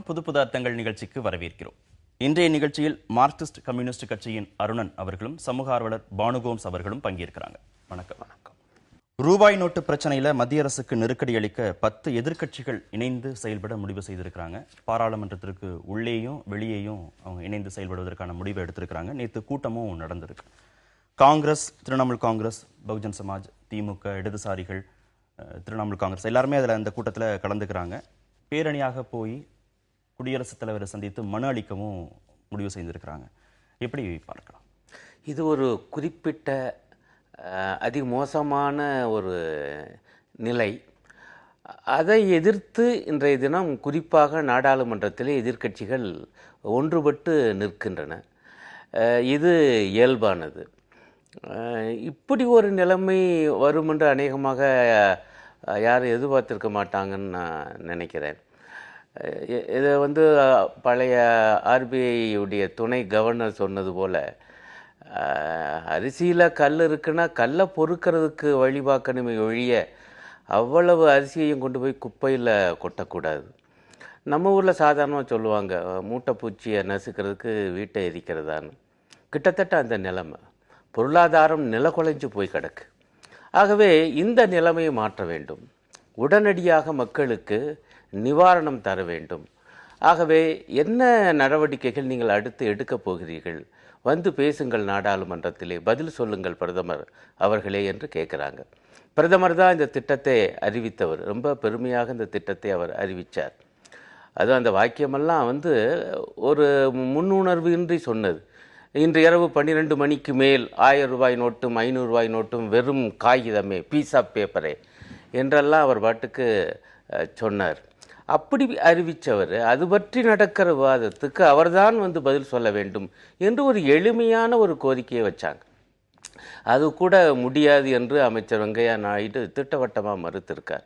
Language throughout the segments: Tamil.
புது புது அர்த்தங்கள் நிகழ்ச்சிக்கு வரவேற்கிறோம். இன்றைய நிகழ்ச்சியில் மார்க்சிஸ்ட் கம்யூனிஸ்ட் கட்சியின் அருணன் அவர்களும் சமூக ஆர்வலர் பானுகோம்ஸ் அவர்களும் பங்கேற்கிறாங்க. வணக்கம். வணக்கம். ரூபாய் நோட்டு பிரச்சனையில மத்திய அரசுக்கு நெருக்கடி அளிக்க 10 எதிர்க்கட்சிகள் இணைந்து செயல்பட முடிவு செய்திருக்கிறாங்க. பாராளுமன்றத்திற்கு உள்ளேயும் வெளியேயும் அவங்க இணைந்து செயல்படுவதற்கான முடிவை எடுத்திருக்கிறாங்க. நேற்று கூட்டமும் நடந்திருக்கு. காங்கிரஸ், திரிணாமுல் காங்கிரஸ், பகுஜன் சமாஜ், திமுக, இடதுசாரிகள், திரிணாமுல் காங்கிரஸ் எல்லாருமே அதில் அந்த கூட்டத்தில் கலந்துக்கிறாங்க. பேரணியாக போய் குடியரசுத் தலைவரை சந்தித்து மனு அளிக்கவும் முடிவு செய்திருக்கிறாங்க. எப்படி பார்க்கலாம்? இது ஒரு குறிப்பிட்ட அதி மோசமான ஒரு நிலை. அதை எதிர்த்து இன்றைய தினம் குறிப்பாக நாடாளுமன்றத்திலே எதிர்க்கட்சிகள் ஒன்றுபட்டு நிற்கின்றன. இது இயல்பானது. இப்படி ஒரு நிலைமை வரும் என்று அநேகமாக யாரும் எதிர்பார்த்திருக்க மாட்டாங்கன்னு நான் நினைக்கிறேன். இதை பழைய ஆர்பிஐயுடைய துணை கவர்னர் சொன்னது போல், அரிசியில் கல் இருக்குன்னா கல்லை பொறுக்கிறதுக்கு வழி பார்க்கணுமே ஒழிய அவ்வளவு அரிசியையும் கொண்டு போய் குப்பையில் கொட்டக்கூடாது. நம்ம ஊரில் சாதாரணமாக சொல்லுவாங்க, மூட்டை பூச்சியை நசுக்கிறதுக்கு வீட்டை எரிக்கிறதான்னு. கிட்டத்தட்ட அந்த நிலைமை. பொருளாதாரம் நிலக்குலைஞ்சு போய் கிடக்கு. ஆகவே இந்த நிலைமையை மாற்ற வேண்டும். உடனடியாக மக்களுக்கு நிவாரணம் தர வேண்டும். ஆகவே என்ன நடவடிக்கைகள் நீங்கள் அடுத்து எடுக்கப் போகிறீர்கள்? வந்து பேசுங்கள், நாடாளுமன்றத்திலே பதில் சொல்லுங்கள் பிரதமர் அவர்களே என்று கேட்குறாங்க. பிரதமர் தான் இந்த திட்டத்தை அறிவித்தவர். ரொம்ப பெருமையாக இந்த திட்டத்தை அவர் அறிவித்தார். அதுவும் அந்த வாக்கியமெல்லாம் ஒரு முன்னுணர்வு இன்றி சொன்னது. இன்று இரவு 12 மணிக்கு மேல் 1000 ரூபாய் நோட்டும் 500 ரூபாய் நோட்டும் வெறும் காகிதமே, பீஸ் ஆஃப் பேப்பரே என்றெல்லாம் அவர் பாட்டுக்கு சொன்னார். அப்படி அறிவித்தவர் அது பற்றி நடக்கிற விவாதத்துக்கு அவர்தான் பதில் சொல்ல வேண்டும் என்று ஒரு எளிமையான ஒரு கோரிக்கையை வச்சாங்க. அது கூட முடியாது என்று அமைச்சர் வெங்கையா நாயுடு திட்டவட்டமாக மறுத்திருக்கார்.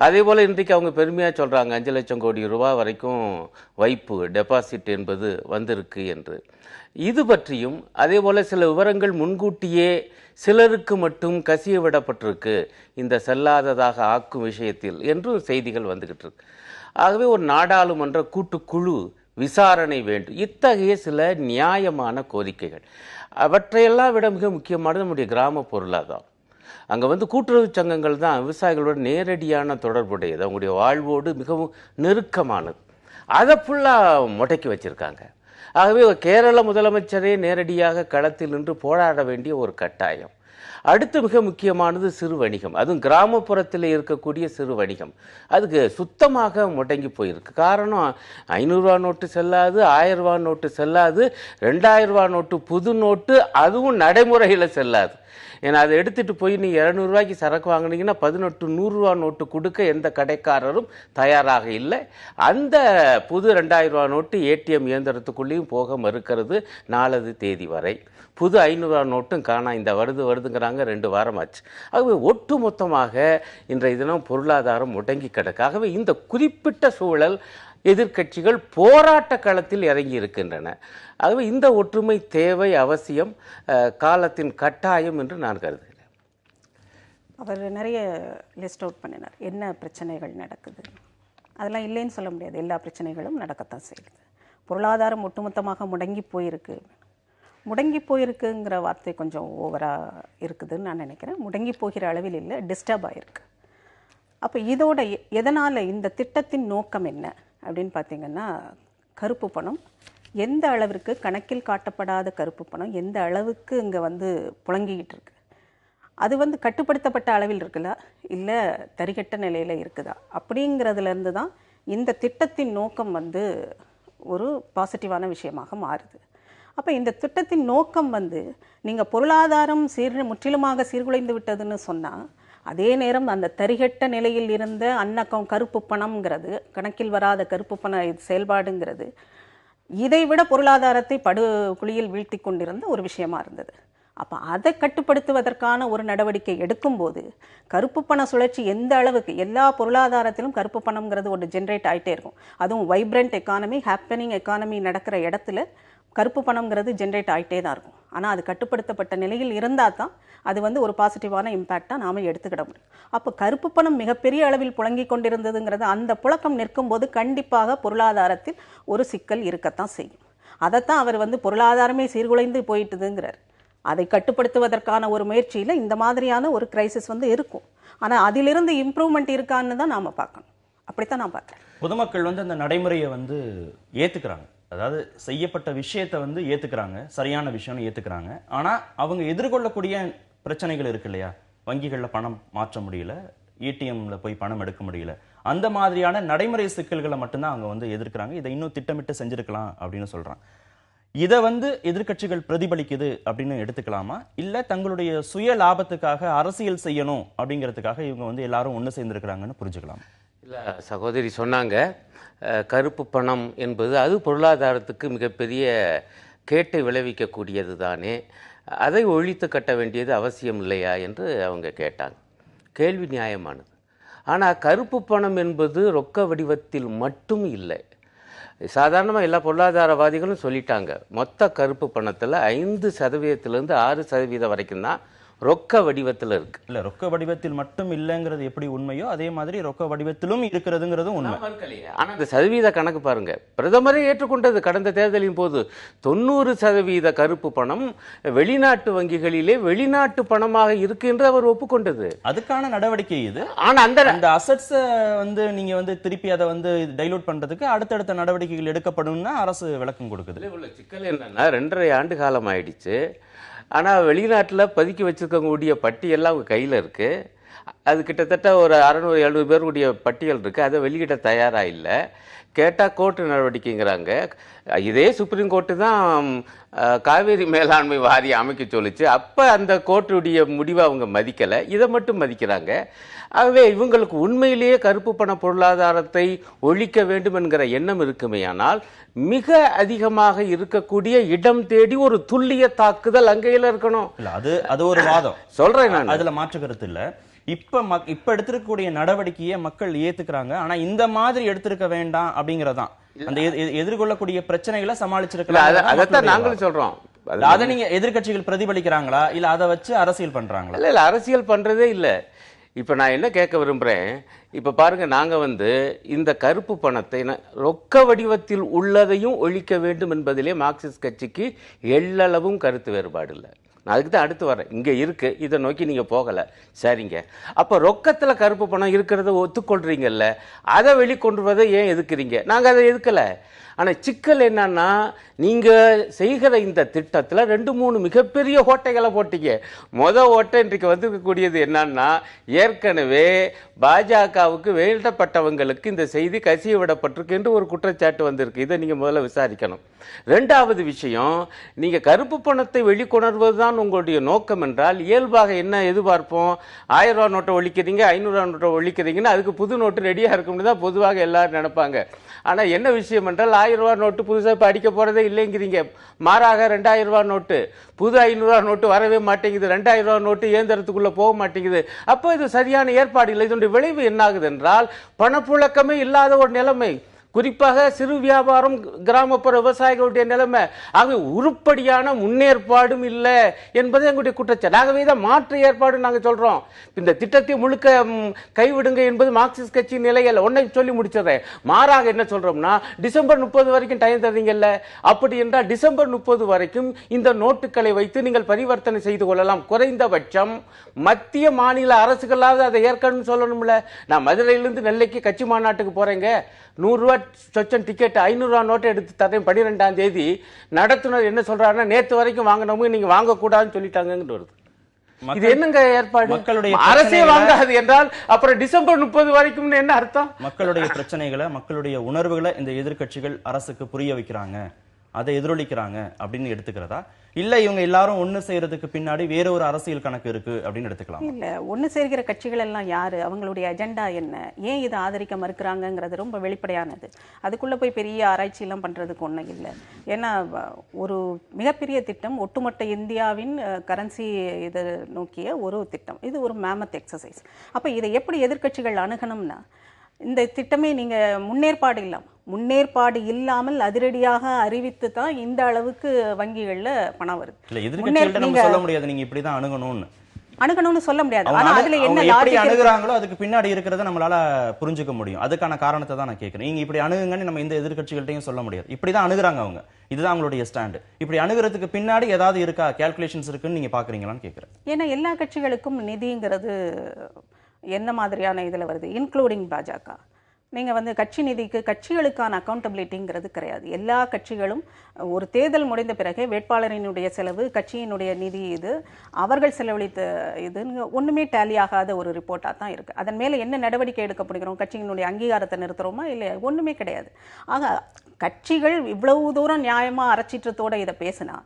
அதே போல் இன்றைக்கு அவங்க பெருமையாக சொல்கிறாங்க, 5 லட்சம் கோடி ரூபாய் வரைக்கும் வைப்பு டெபாசிட் என்பது வந்திருக்கு என்று. இது பற்றியும் அதே போல் சில விவரங்கள் முன்கூட்டியே சிலருக்கு மட்டும் கசிய விடப்பட்டிருக்கு இந்த செல்லாததாக ஆக்கும் விஷயத்தில் என்றும் செய்திகள் வந்துக்கிட்டு இருக்கு. ஆகவே ஒரு நாடாளுமன்ற கூட்டுக்குழு விசாரணை வேண்டும். இத்தகைய சில நியாயமான கோரிக்கைகள். அவற்றையெல்லாம் விட மிக முக்கியமானது நம்முடைய கிராம பொருளாதாரம். அங்கே கூட்டுறவு சங்கங்கள் தான் விவசாயிகளோட நேரடியான தொடர்புடையது, அவங்களுடைய வாழ்வோடு மிகவும் நெருக்கமானது. அதை ஃபுல்லாக முடக்கி வச்சுருக்காங்க. ஆகவே கேரள முதலமைச்சரே நேரடியாக களத்தில் நின்று போராட வேண்டிய ஒரு கட்டாயம். அடுத்து மிக முக்கியமானது சிறு வணிகம், அதுவும் கிராமப்புறத்தில் இருக்கக்கூடிய சிறு வணிகம். அதுக்கு சுத்தமாக முடங்கி போயிருக்கு. காரணம், 500 ரூபா நோட்டு செல்லாது, 1000 ரூபா நோட்டு செல்லாது, 2000 ரூபா நோட்டு புது நோட்டு அதுவும் நடைமுறையில் செல்லாது. ஏன்னா அதை எடுத்துகிட்டு போய் நீ 200 ரூபாய்க்கு சரக்கு வாங்கினீங்கன்னா 18 100 ரூபா நோட்டு கொடுக்க எந்த கடைக்காரரும் தயாராக இல்லை. அந்த புது 2000 ரூபா நோட்டு ஏடிஎம் இயந்திரத்துக்குள்ளேயும் போக மறுக்கிறது 4 தேதி வரை. புது 500 ரூபா நோட்டும் காணா, இந்த வருதுங்கிறாங்க, 2 வாரமாச்சு. ஆகவே ஒட்டு மொத்தமாக இன்றைய தினம் பொருளாதாரம் முடங்கி கிடக்கு. ஆகவே இந்த குறிப்பிட்ட சூழல் எதிர்க்கட்சிகள் போராட்ட களத்தில் இறங்கி இருக்கின்றன. ஆகவே இந்த ஒற்றுமை தேவை, அவசியம், காலத்தின் கட்டாயம் என்று நான் கருதுகிறேன். அவர் நிறைய லிஸ்ட் அவுட் பண்ணினார், என்ன பிரச்சனைகள் நடக்குது. அதெல்லாம் இல்லைன்னு சொல்ல முடியாது, எல்லா பிரச்சனைகளும் நடக்கத்தான் செய்யுது. பொருளாதாரம் ஒட்டுமொத்தமாக முடங்கி போயிருக்கு. முடங்கி போயிருக்குங்கிற வார்த்தை கொஞ்சம் ஓவராக இருக்குதுன்னு நான் நினைக்கிறேன். முடங்கி போகிற அளவில் இல்லை, டிஸ்டர்ப் ஆகிருக்கு. அப்போ இதோட எதனால் இந்த திட்டத்தின் நோக்கம் என்ன அப்படின்னு பார்த்திங்கன்னா, கருப்பு பணம் எந்த அளவிற்கு, கணக்கில் காட்டப்படாத கருப்பு பணம் எந்த அளவுக்கு இங்கே புழங்கிக்கிட்டு இருக்கு, அது கட்டுப்படுத்தப்பட்ட அளவில் இருக்குதா இல்லை தரிகட்ட நிலையில் இருக்குதா அப்படிங்கிறதுலேருந்து தான் இந்த திட்டத்தின் நோக்கம் ஒரு பாசிட்டிவான விஷயமாக மாறுது. அப்போ இந்த திட்டத்தின் நோக்கம் நீங்கள் பொருளாதாரம் முற்றிலுமாக சீர்குலைந்து விட்டதுன்னு சொன்னால், அதே நேரம் அந்த தரிகட்ட நிலையில் இருந்த அன்னக்கம் கருப்பு பணம்ங்கிறது, கணக்கில் வராத கருப்பு பண செயல்பாடுங்கிறது இதைவிட பொருளாதாரத்தை படுகுழியில் வீழ்த்தி கொண்டிருந்த ஒரு விஷயமா இருந்தது. அப்போ அதை கட்டுப்படுத்துவதற்கான ஒரு நடவடிக்கை எடுக்கும்போது கருப்பு பண சுழற்சி எந்த அளவுக்கு, எல்லா பொருளாதாரத்திலும் கருப்பு பணம்ங்கிறது ஒரு ஜென்ரேட் ஆகிட்டே இருக்கும். அதுவும் வைப்ரண்ட் எக்கானமி, ஹாப்பனிங் எக்கானமி நடக்கிற இடத்துல கருப்பு பணம்ங்கிறது ஜென்ரேட் ஆகிட்டே தான் இருக்கும். ஆனால் அது கட்டுப்படுத்தப்பட்ட நிலையில் இருந்தால் தான் அது வந்து ஒரு பாசிட்டிவான இம்பேக்டாக நாம் எடுத்துக்கிட முடியும். அப்போ கருப்பு பணம் மிகப்பெரிய அளவில் புழங்கி கொண்டிருந்ததுங்கிறது அந்த புழக்கம் நிற்கும்போது கண்டிப்பாக பொருளாதாரத்தில் ஒரு சிக்கல் இருக்கத்தான் செய்யும். அதைத்தான் அவர் வந்து பொருளாதாரமே சீர்குலைந்து போயிட்டுதுங்கிறார். அதை கட்டுப்படுத்துவதற்கான ஒரு முயற்சியில் இந்த மாதிரியான ஒரு கிரைசிஸ் வந்து இருக்கும். ஆனால் அதிலிருந்து இம்ப்ரூவ்மெண்ட் இருக்கான்னு தான் நாம் பார்க்கணும். அப்படித்தான் நான் பார்க்குறேன். பொதுமக்கள் வந்து அந்த நடைமுறையை வந்து ஏத்துக்கிறாங்க, அதாவது செய்யப்பட்ட விஷயத்தை வந்து ஏத்துக்கிறாங்க, சரியான விஷயம்னு ஏத்துக்கிறாங்க. ஆனா அவங்க எதிர்கொள்ளக்கூடிய பிரச்சனைகள் இருக்கு இல்லையா, வங்கிகள்ல பணம் மாற்ற முடியல, ஏடிஎம்ல போய் பணம் எடுக்க முடியல, அந்த மாதிரியான நடைமுறை சிக்கல்களை மட்டும்தான் அவங்க வந்து எதிர்க்கிறாங்க. இதை இன்னும் திட்டமிட்டு செஞ்சிருக்கலாம் அப்படின்னு சொல்றாங்க. இதை வந்து எதிர்க்கட்சிகள் பிரதிபலிக்குது அப்படின்னு எடுத்துக்கலாமா, இல்ல தங்களுடைய சுய லாபத்துக்காக அரசியல் செய்யணும் அப்படிங்கிறதுக்காக இவங்க வந்து எல்லாரும் ஒன்று சேர்ந்திருக்கிறாங்கன்னு புரிஞ்சுக்கலாம்? இல்லை, சகோதரி சொன்னாங்க கருப்பு பணம் என்பது அது பொருளாதாரத்துக்கு மிகப்பெரிய கேட்டை விளைவிக்கக்கூடியது தானே, அதை ஒழித்து கட்ட வேண்டியது அவசியம் இல்லையா என்று அவங்க கேட்டாங்க. கேள்வி நியாயமானது. ஆனால் கருப்பு பணம் என்பது ரொக்க வடிவத்தில் மட்டும் இல்லை. சாதாரணமாக எல்லா பொருளாதாரவாதிகளும் சொல்லிட்டாங்க, மொத்த கருப்பு பணத்தில் 5% 6% வரைக்கும் தான் ரொக்க வடிவத்தில் இருக்கு. இல்ல, ரொக்க வடிவத்தில் மட்டும் இல்லைங்கிறது எப்படி உண்மையோ அதே மாதிரி ரொக்க வடிவத்திலும் இருக்கிறதுங்கிறதும் உண்மை. ஆனா இந்த சதவீத கணக்கு பாருங்க, பிரதமரே ஏற்றுக்கொண்டது கடந்த தேர்தலின் போது 90% கருப்பு பணம் வெளிநாட்டு வங்கிகளிலே வெளிநாட்டு பணமாக இருக்கு என்று அவர் ஒப்புக்கொண்டது. அதுக்கான நடவடிக்கை இது. ஆனா அந்த அசட்ஸ் வந்து நீங்க வந்து திருப்பி அதை வந்து டைலூட் பண்றதுக்கு அடுத்தடுத்த நடவடிக்கைகள் எடுக்கப்படும்னா அரசு விளக்கம் கொடுக்குது. உள்ள சிக்கல் என்னன்னா 2.5 ஆண்டு காலம் ஆயிடுச்சு. ஆனால் வெளிநாட்டில் பதுக்கி வச்சுருக்கக்கூடிய பட்டியெல்லாம் அவங்க கையில் இருக்குது. அது கிட்டத்தட்ட ஒரு 600-700 பேருடைய பட்டியல் இருக்குது. அதை வெளியிட தயாராக இல்லை. கேட்டால் கோர்ட்டு நடவடிக்கைங்கிறாங்க. இதே சுப்ரீம் கோர்ட்டு தான் காவேரி மேலாண்மை வாரியம் அமைக்க சொல்லிச்சு. அப்போ அந்த கோர்ட்டுடைய முடிவை அவங்க மதிக்கலை, இதை மட்டும் மதிக்கிறாங்க. ஆகவே இவங்களுக்கு உண்மையிலேயே கருப்பு பண பொருளாதாரத்தை ஒழிக்க வேண்டும் என்கிற எண்ணம் இருக்குமேயானால் மிக அதிகமாக இருக்கக்கூடிய இடம் தேடி ஒரு துல்லிய தாக்குதல் அங்கேயில இருக்கணும். அது ஒரு வாதம் சொல்றேன் நான், அதுல மாற்று கருத்து இல்ல. இப்ப எடுத்திருக்கக்கூடிய நடவடிக்கையை மக்கள் ஏத்துக்கிறாங்க. ஆனா இந்த மாதிரி எடுத்திருக்க வேண்டாம் அப்படிங்கறதான், அந்த எதிர்கொள்ளக்கூடிய பிரச்சனைகளை சமாளிச்சிருக்கலாம். அதைத்தான் நாங்களும் சொல்றோம். அதை நீங்க எதிர்கட்சிகள் பிரதிபலிக்கிறாங்களா இல்ல அதை வச்சு அரசியல் பண்றாங்களா? இல்ல அரசியல் பண்றதே இல்ல. இப்ப நான் என்ன கேட்க விரும்புறேன், இப்ப பாருங்க, நாங்க வந்து இந்த கருப்பு பணத்தை ரொக்க வடிவத்தில் உள்ளதையும் ஒழிக்க வேண்டும் என்பதிலே மார்க்சிஸ்ட் கட்சிக்கு எள்ளளவும் கருத்து வேறுபாடு இல்லை. நான் அதுக்கு தான் அடுத்து வரேன். இங்கே இருக்கு, இதை நோக்கி நீங்கள் போகலை, சரிங்க. அப்போ ரொக்கத்தில் கருப்பு பணம் இருக்கிறத ஒத்துக்கொள்றீங்கல்ல, அதை வெளிக்கொண்டு வரதை ஏன் எதுக்குறீங்க? நாங்கள் அதை எதுக்கலை. ஆனால் சிக்கல் என்னன்னா, நீங்கள் செய்கிற இந்த திட்டத்தில் 2-3 மிகப்பெரிய ஓட்டைகளை போட்டீங்க. ஓட்டை இன்றைக்கு வந்திருக்கக்கூடியது என்னன்னா, ஏற்கனவே பாஜகவுக்கு வேண்டப்பட்டவங்களுக்கு இந்த செய்தி கசிய விடப்பட்டிருக்கு என்று ஒரு குற்றச்சாட்டு வந்திருக்கு. இதை நீங்கள் முதல்ல விசாரிக்கணும். 2வது விஷயம், நீங்கள் கருப்பு பணத்தை வெளிக்கொணர்வது தான் உங்களுடைய நோக்கம் என்றால் இயல்பாக என்ன எதிர்பார்ப்போம்? 1000 ரூபா நோட்டை ஒழிக்கிறீங்க, 500 ரூபா நோட்டை ஒழிக்கிறீங்கன்னா அதுக்கு புது நோட்டு ரெடியாக இருக்கும்னு தான் பொதுவாக எல்லாரும் நினைப்பாங்க. ஆனால் என்ன விஷயம் என்றால் 1000 ரூபா நோட்டு புதுசாக இப்போ அடிக்க போகிறதே இல்லைங்கிறீங்க. மாறாக 2000 ரூபா நோட்டு, புது 500 ரூபா நோட்டு வரவே மாட்டேங்குது, 2000 ரூபா நோட்டு இயந்திரத்துக்குள்ளே போக மாட்டேங்குது. அப்போ இது சரியான ஏற்பாடு இல்லை. இதனுடைய விளைவு என்ன ஆகுது என்றால் பணப்புழக்கமே இல்லாத ஒரு நிலைமை, குறிப்பாக சிறு வியாபாரம், கிராமப்புற விவசாயிகளுடைய நிலைமை. ஆக உருப்படியான முன்னேற்பாடும் இல்லை என்பது எங்களுடைய குற்றச்சாட்டு. ஆகவே தான் மாற்று ஏற்பாடு நாங்கள் சொல்றோம். இந்த திட்டத்தை முழுக்க கைவிடுங்க என்பது மார்க்சிஸ்ட் கட்சியின் நிலையில் ஒன்றை சொல்லி முடிச்சிடறேன். மாறாக என்ன சொல்றோம்னா, டிசம்பர் 30 வரைக்கும் டைம் தரீங்கல்ல, அப்படி என்றால் டிசம்பர் 30 வரைக்கும் இந்த நோட்டுகளை வைத்து நீங்கள் பரிவர்த்தனை செய்து கொள்ளலாம். குறைந்தபட்சம் மத்திய மாநில அரசுகளாவது அதை ஏற்கனவே சொல்லணும்ல. நான் மதுரையிலிருந்து நெல்லைக்கு கட்சி மாநாட்டுக்கு போறேங்க, 100 ரூபா சொச்சன் டிக்கெட் 500 ரூபா நோட்டை எடுத்து தரேன் 12ஆம் தேதி. நடத்துனர் என்ன சொல்றாருன்னா, நேற்று வரைக்கும் வாங்கினவங்க நீங்க வாங்கக்கூடாதுன்னு சொல்லிட்டாங்கன்னு வருது. இது என்னங்க ஏற்பாடு? மக்களுடைய அரசே வாங்காது என்றால் அப்புறம் டிசம்பர் 30 வரைக்கும் என்ன அர்த்தம்? மக்களுடைய பிரச்சனைகளை, மக்களுடைய உணர்வுகளை இந்த எதிர்க்கட்சிகள் அரசுக்கு புரிய வைக்கிறாங்க, அதை எதிரொலிக்கிறாங்க அப்படின்னு எடுத்துக்கிறதா, இல்ல இவங்க எல்லாரும் ஒண்ணு செய்யறதுக்கு பின்னாடி வேற ஒரு அரசியல் கணக்கு இருக்கு அப்படின்னு எடுத்துக்கலாம்? இல்ல, ஒண்ணு சேர்க்கிற கட்சிகள் எல்லாம் யாரு, அவங்களுடைய அஜெண்டா என்ன, ஏன் இதை ஆதரிக்க மறுக்கிறாங்கிறது ரொம்ப வெளிப்படையானது. அதுக்குள்ள போய் பெரிய ஆராய்ச்சி எல்லாம் பண்றதுக்கு ஒண்ணும் இல்லை. ஏன்னா ஒரு மிகப்பெரிய திட்டம், ஒட்டுமொத்த இந்தியாவின் கரன்சி இதை நோக்கிய ஒரு திட்டம். இது ஒரு மேமத் எக்ஸசைஸ். அப்ப இதை எப்படி எதிர்க்கட்சிகள் அணுகணும்னா, இந்த திட்டமே நீங்க முன்னேற்பாடு இல்லாமல் அதிரடியாக அறிவித்து தான் இந்த அளவுக்கு வங்கிகள்ல பணம் வருது. இல்ல எதிர்க்கட்சிகள்ட்ட நம்ம சொல்ல முடியாது நீங்க இப்படிதான் அணுகணும்னு சொல்ல முடியாது. ஆனா அதுல என்ன எப்படி லாஜிக் அணுகுறாங்களோ அதுக்கு பின்னாடி இருக்கிறத நம்மளால புரிஞ்சுக்க முடியும். அதுக்கான காரணத்தை தான் நான் கேட்கிறேன். நீங்க இப்படி அணுகுங்கன்னு நம்ம இந்த எதிர்க்கட்சிகள்ட்டையும் சொல்ல முடியாது. இப்படிதான் அணுகுறாங்க அவங்க, இதுதான் அவங்களுடைய ஸ்டாண்டு. இப்படி அணுகுறதுக்கு பின்னாடி ஏதாவது இருக்கா, கால்குலேஷன்ஸ் இருக்குன்னு நீங்க பாக்குறீங்களான்னு கேட்கிறேன். ஏன்னா எல்லா கட்சிகளுக்கும் நிதிங்கிறது என்ன மாதிரியான இதுல வருது, இன்க்ளூடிங் பாஜக. நீங்க வந்து கட்சி நிதிக்கு கட்சிகளுக்கான அக்கௌண்டபிலிட்டிங்கிறது கிடையாது. எல்லா கட்சிகளும் ஒரு தேர்தல் முடிந்த பிறகு வேட்பாளரினுடைய செலவு, கட்சியினுடைய நிதி, இது அவர்கள் செலவழித்த இதுன்னு ஒண்ணுமே டேலி ஆகாத ஒரு ரிப்போர்ட்டாக தான் இருக்கு. அதன் மேல என்ன நடவடிக்கை எடுக்கப்படுகிறோம், கட்சியினுடைய அங்கீகாரத்தை நிறுத்துறோமா இல்லையா, ஒண்ணுமே கிடையாது. ஆக கட்சிகள் இவ்வளவு தூரம் நியாயமா அறச்சீற்றத்தோட இதை பேசினா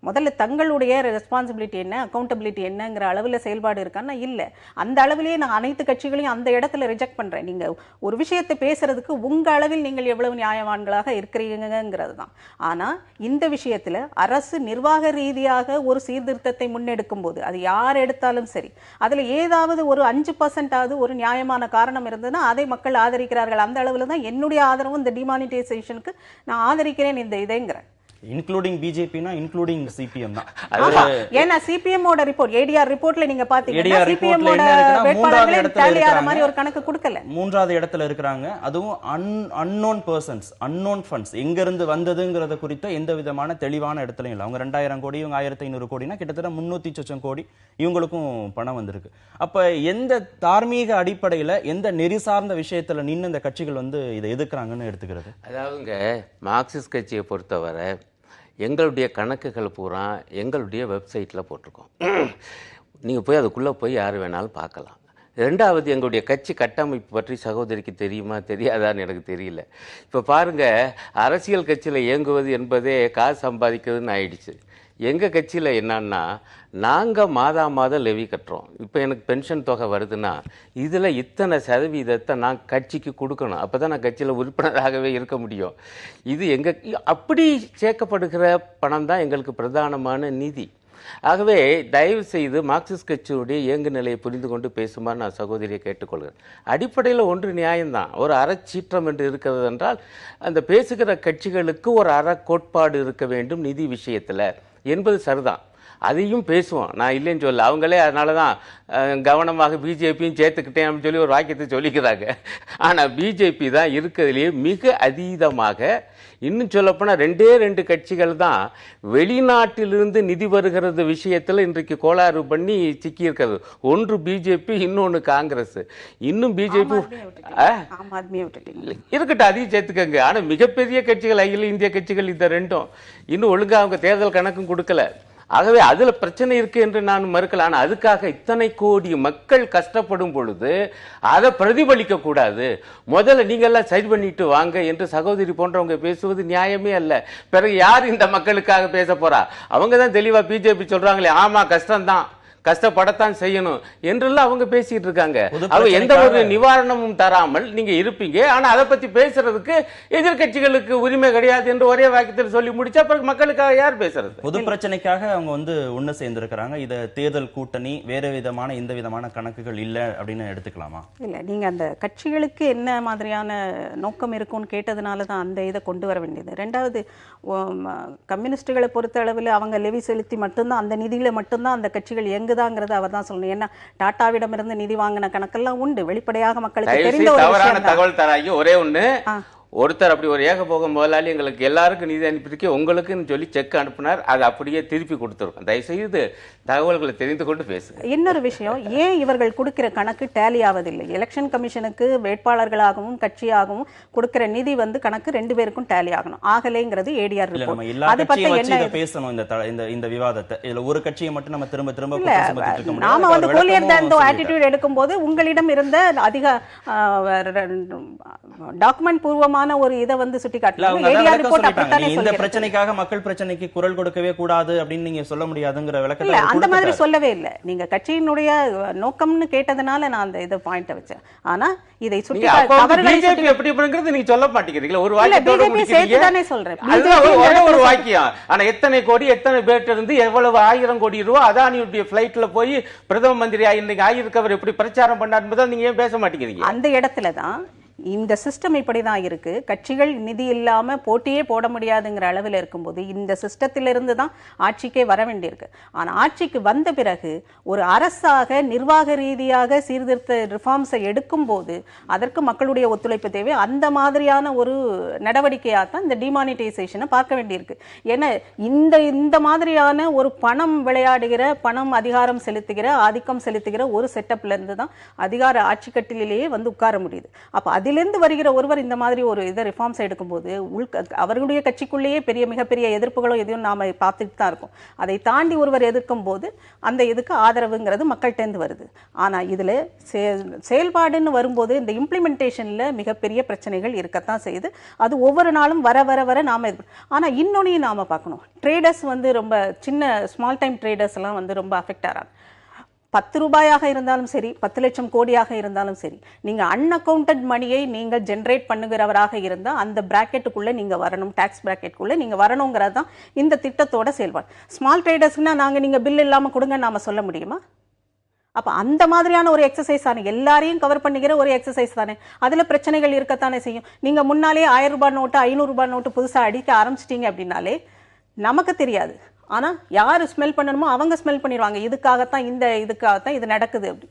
முதல்ல தங்களுடைய ரெஸ்பான்சிபிலிட்டி என்ன, அக்கௌண்டபிலிட்டி என்னங்கிற அளவில் செயல்பாடு இருக்கான்னா இல்லை. அந்த அளவிலேயே நான் அனைத்து கட்சிகளையும் அந்த இடத்துல ரிஜெக்ட் பண்ணுறேன். நீங்கள் ஒரு விஷயத்தை பேசுறதுக்கு உங்கள் அளவில் நீங்கள் எவ்வளவு நியாயவான்களாக இருக்கிறீங்கிறது தான். ஆனால் இந்த விஷயத்தில் அரசு நிர்வாக ரீதியாக ஒரு சீர்திருத்தத்தை முன்னெடுக்கும் போது அது யார் எடுத்தாலும் சரி, அதில் ஏதாவது ஒரு 5% ஒரு நியாயமான காரணம் இருந்ததுன்னா அதை மக்கள் ஆதரிக்கிறார்கள். அந்த அளவில் தான் என்னுடைய ஆதரவும் இந்த டிமானிட்டைசேஷனுக்கு நான் ஆதரிக்கிறேன் இந்த இதேங்கிறேன். இன்க்ளூடிங் பிஜேபினா இன்க்ளூடிங் சிபிஎம் தான். ஏன்னா சிபிஎம் ஓட ரிப்போர்ட், ஏடிஆர் ரிப்போர்ட்ல நீங்க பாத்தீங்கன்னா ADR சிபிஎம் ரிப்போர்ட்ல ஓட என்ன இருக்குன்னா, வேட்பாளர்கள் மூன்றாவது டேலி ஆற இடத்துல மாதிரி ஒரு கணக்கு கொடுக்கல. மூன்றாவது இடத்துல இருக்கிறாங்க. அதுவும் அன்னோன் பர்சன்ஸ், அன்னோன் ஃபண்ட்ஸ் எங்க இருந்து வந்ததுங்கிறத குறித்த எந்த விதமான தெளிவான இடத்துலயும் இல்லை. அவங்க 2000 கோடி, இவங்க 1500 கோடினா கிட்டத்தட்ட 300 சொச்சம் கோடி இவங்களுக்கும் பணம் வந்திருக்கு. அப்ப எந்த தார்மீக அடிப்படையில, எந்த நெறி சார்ந்த விஷயத்துல நின்று இந்த கட்சிகள் வந்து இதை எதிர்க்கிறாங்கன்னு எடுத்துக்கிறது? அதாவதுங்க, மார்க்சிஸ்ட் கட்சியை பொறுத்தவரை எங்களுடைய கணக்குகள் பூரா எங்களுடைய வெப்சைட்டில் போட்டிருக்கோம். நீங்கள் போய் அதுக்குள்ளே போய் யார் வேணாலும் பார்க்கலாம். ரெண்டாவது, எங்களுடைய கட்சி கட்டமைப்பு பற்றி சகோதரிக்கு தெரியுமா தெரியாதான்னு எனக்கு தெரியல. இப்போ பாருங்கள், அரசியல் கட்சியில் இயங்குவது என்பதே காசு சம்பாதிக்கிறதுன்னு ஆயிடுச்சு. எங்கள் கட்சியில் என்னன்னா, நாங்கள் மாதம் லெவி கட்டுறோம். இப்போ எனக்கு பென்ஷன் தொகை வருதுன்னா இதில் இத்தனை சதவீதத்தை நான் கட்சிக்கு கொடுக்கணும். அப்போ தான் நான் கட்சியில் உறுப்பினராகவே இருக்க முடியும். இது அப்படி சேர்க்கப்படுகிற பணம் தான் எங்களுக்கு பிரதானமான நிதி. ஆகவே தயவு செய்து மார்க்சிஸ்ட் கட்சியுடைய இயங்கு நிலையை புரிந்து கொண்டு பேசுமாறு நான் சகோதரியை கேட்டுக்கொள்கிறேன். அடிப்படையில் ஒன்று நியாயம்தான். ஒரு அறச்சீற்றம் என்று இருக்கிறது என்றால் அந்த பேசுகிற கட்சிகளுக்கு ஒரு அற கோட்பாடு இருக்க வேண்டும் நிதி விஷயத்தில் என்பது சரிதான். அதையும் பேசுவோம், நான் இல்லைன்னு சொல்ல. அவங்களே அதனால தான் கவனமாக பிஜேபியும் சேர்த்துக்கிட்டேன் அப்படின்னு சொல்லி ஒரு வாக்கியத்தை சொல்லிக்கிறாங்க. ஆனால் பிஜேபி தான் இருக்கிறதுலேயே மிக அதீதமாக, இன்னும் சொல்லப்போனால் 2 கட்சிகள் தான் வெளிநாட்டிலிருந்து நிதி வருகிறது விஷயத்தில் இன்றைக்கு கோளாறு பண்ணி சிக்கி இருக்கிறது. ஒன்று பிஜேபி, இன்னொன்று காங்கிரஸ். இன்னும் பிஜேபி இருக்கட்டும், அதையும் சேர்த்துக்கங்க. ஆனால் மிகப்பெரிய கட்சிகள், அகில இந்திய கட்சிகள், இந்த ரெண்டும் இன்னும் ஒழுங்காக அவங்க தேர்தல் கணக்கும் கொடுக்கல. ஆகவே அதில் பிரச்சனை இருக்கு என்று நான் மறுக்கல. ஆனால் அதுக்காக இத்தனை கோடி மக்கள் கஷ்டப்படும் பொழுது அதை பிரதிபலிக்க கூடாது. முதல்ல நீங்கள்லாம் சரி பண்ணிட்டு வாங்க என்று சகோதரி போன்றவங்க பேசுவது நியாயமே அல்ல. பிறகு யார் இந்த மக்களுக்காக பேச போறா? அவங்க தான் தெளிவா பிஜேபி சொல்றாங்களே, ஆமா கஷ்டம்தான், கஷ்டப்படத்தான் செய்யணும் என்றெல்லாம் அவங்க பேசிட்டு இருக்காங்க. அவங்க எந்த ஒரு நிவாரணமும் தராமல் நீங்க இருப்பீங்க. ஆனா அதை பத்தி பேசுறதுக்கு எதிர்கட்சிகளுக்கு உரிமை கிடையாது என்று ஒரே வாக்கியத்தில் சொல்லி முடிச்சா பிறகு மக்களுக்காக யார் பேசுறது? பொது பிரச்சனைக்காக அவங்க வந்து ஒண்ணு சேர்ந்திருக்கிறாங்க. இத தேர்தல் கூட்டணி வேற விதமான எந்த விதமான கணக்குகள் இல்ல அப்படின்னு எடுத்துக்கலாமா? இல்ல, நீங்க அந்த கட்சிகளுக்கு என்ன மாதிரியான நோக்கம் இருக்கும்னு கேட்டதுனால தான் அந்த இதை கொண்டு வர வேண்டியது. ரெண்டாவது, கம்யூனிஸ்டுகளை பொறுத்த அளவில் அவங்க லெவி செலுத்தி மட்டும்தான், அந்த நிதியில மட்டும்தான் அந்த கட்சிகள் எங்குதாங்கிறது அவர் தான் சொல்லணும். ஏன்னா டாட்டாவிடமிருந்து நிதி வாங்கின கணக்கெல்லாம் உண்டு, வெளிப்படையாக மக்களுக்கு தெரிந்த ஒரு தவறான தகவல் தராங்க. ஒரே ஒண்ணு, ஒருத்தர் அப்படி ஒரு ஏகபோக முதலாளி எங்களுக்கு எல்லாருக்கும் நிதி அனுப்பியிருக்கே, உங்களுக்குன்னு சொல்லி செக் அனுப்பினார், அதை அப்படியே திருப்பி கொடுத்துருக்கோம். தயவுசெய்து தகவல்களை தெரிந்து கொண்டு பேசுங்க. இன்னொரு விஷயம், ஏன் இவர்கள் கொடுக்கிற கணக்கு டேலி ஆவதில்லை? எலெக்ஷன் கமிஷனுக்கு வேட்பாளர்களாகவும் கட்சியாகவும் கொடுக்கிற நிதி வந்து கணக்கு 2 பேருக்கும் டேலி ஆகணும். ஆகலைங்கிறது ஏடிஆர் ரிப்போர்ட். அது பத்தி என்ன பேசணும் இந்த விவாதத்தை? இதுல ஒரு கட்சியை மட்டும் நம்ம திரும்ப நாம வந்து ஹோலியர் தேன் தோ ஆட்டிட்யூட் எடுக்கும்போது உங்களிடம் இருந்த அதிக டாக்குமெண்ட் பூர்வமான ஒரு இதை வந்து சுட்டிக்காட்டலாம். ஏடிஆர் ரிப்போர்ட் அப்படித்தானே சொல்லுது. இந்த பிரச்சனைக்காக மக்கள் பிரச்சனைக்கு குரல் கொடுக்கவே கூடாது அப்படின்னு நீங்க சொல்ல முடியாதுங்கிற விளக்கத்தை அந்த மாதிரி சொல்லவே இல்லை. நீங்க கட்சியினுடைய நோக்கம்னு கேட்டதனால நான் அந்த இதை பாயிண்ட் வச்சேன். ஆனா இதை சுட்டி பிஜேபி எப்படி பண்ணுங்கிறது நீங்க சொல்ல மாட்டேங்கிறீங்க. ஒரு வாக்கியத்தோட சேர்த்துதானே சொல்றேன். ஒரு வாக்கியம். ஆனா எத்தனை கோடி, எத்தனை பேர்ட்ட இருந்து எவ்வளவு 1000 கோடி ரூபாய் அதானியுடைய பிளைட்ல போய் பிரதம மந்திரி இன்னைக்கு ஆகியிருக்கவர் எப்படி பிரச்சாரம் பண்ணார் என்பதை நீங்க ஏன் பேச மாட்டேங்கிறீங்க? அந்த இடத்துல தான் இந்த சிஸ்டம் இப்படி தான் இருக்கு. கட்சிகள் நிதி இல்லாம போட்டியே போட முடியாதுங்கிற அளவில் இருக்கும்போது இந்த சிஸ்டத்திலிருந்து தான் ஆட்சிக்கே வர வேண்டியிருக்கு. ஆனா ஆட்சிக்கு வந்த பிறகு ஒரு அரசாக நிர்வாக ரீதியாக சீர்திருத்த ரிஃபார்ம்ஸை எடுக்கும் போது அதற்கு மக்களுடைய ஒத்துழைப்பு தேவை. அந்த மாதிரியான ஒரு நடவடிக்கையாக தான் இந்த டிமானிட்டைசேஷனை பார்க்க வேண்டியிருக்கு. ஏன்னா இந்த மாதிரியான ஒரு பணம் விளையாடுகிற, பணம் அதிகாரம் செலுத்துகிற, ஆதிக்கம் செலுத்துகிற ஒரு செட்டப்ல இருந்து தான் அதிகார ஆட்சி கட்டிலேயே வந்து உட்கார முடியுது. அப்ப அதிலிருந்து வருகிற ஒருவர் இந்த மாதிரி ஒரு இதை ரிஃபார்ம்ஸ் எடுக்கும்போது அவர்களுடைய கட்சிக்குள்ளேயே மிகப்பெரிய எதிர்ப்புகளோ எதையும் நாம பார்த்துட்டு தான் இருக்கோம். அதை தாண்டி ஒருவர் எதிர்க்கும் போது அந்த இதுக்கு ஆதரவுங்கிறது மக்கள்கிட்ட வருது. ஆனா இதுல செயல்பாடுன்னு வரும்போது இந்த இம்ப்ளிமெண்டேஷன்ல மிகப்பெரிய பிரச்சனைகள் இருக்கத்தான் செய்யுது. அது ஒவ்வொரு நாளும் வர வர வர நாம ஆனா இன்னொன்னையும் நாம பார்க்கணும். ட்ரேடர்ஸ் வந்து ரொம்ப சின்ன ஸ்மால் டைம் ட்ரேடர்ஸ் எல்லாம் வந்து ரொம்ப அஃபெக்ட் ஆறாங்க. 10 ரூபாயாக இருந்தாலும் சரி, 10 லட்சம் கோடியாக இருந்தாலும் சரி, நீங்க அன்அக்கவுண்டட் மணியை நீங்க ஜெனரேட் பண்ணுகிறவராக இருந்தா அந்த பிராக்கெட்டுக்குள்ள நீங்க வரணும், டாக்ஸ் பிராக்கெட்டுக்குள்ள நீங்க வரணுங்கிறது தான் இந்த திட்டத்தோட செயல்பாடு. ஸ்மால் ட்ரேடர்ஸ்னா நீங்க பில் இல்லாம கொடுங்க நாம சொல்ல முடியுமா? அப்ப அந்த மாதிரியான ஒரு எக்ஸசைஸ் தானே, எல்லாரையும் கவர் பண்ணுகிற ஒரு எக்ஸசைஸ் தானே. அதுல பிரச்சனைகள் இருக்கத்தானே செய்யும். நீங்க முன்னாலே 1000 ரூபாய் நோட்டு 500 ரூபாய் நோட்டு புதுசா அடிக்க ஆரம்பிச்சிட்டீங்க அப்படின்னாலே நமக்கு தெரியாது. ஆனா யாரு ஸ்மெல் பண்ணணுமோ அவங்க ஸ்மெல் பண்ணிடுவாங்க. இதுக்காகத்தான் இது நடக்குது அப்படி.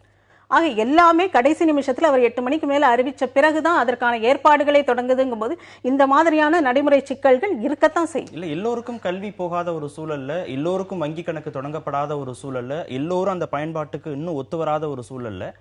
ஆக எல்லாமே கடைசி நிமிஷத்துல அவர் 8 மணிக்கு மேல அறிவிச்ச பிறகுதான் அதற்கான ஏற்பாடுகளை தொடங்குதுங்கும் போது இந்த மாதிரியான நடைமுறை சிக்கல்கள் இருக்கத்தான் செய்யும். இல்ல எல்லோருக்கும் கல்வி போகாத ஒரு சூழல்ல, எல்லோருக்கும் வங்கி கணக்கு தொடங்கப்படாத ஒரு சூழல்ல, எல்லோரும் அந்த பயன்பாட்டுக்கு இன்னும் ஒத்து வராத ஒரு சூழல்ல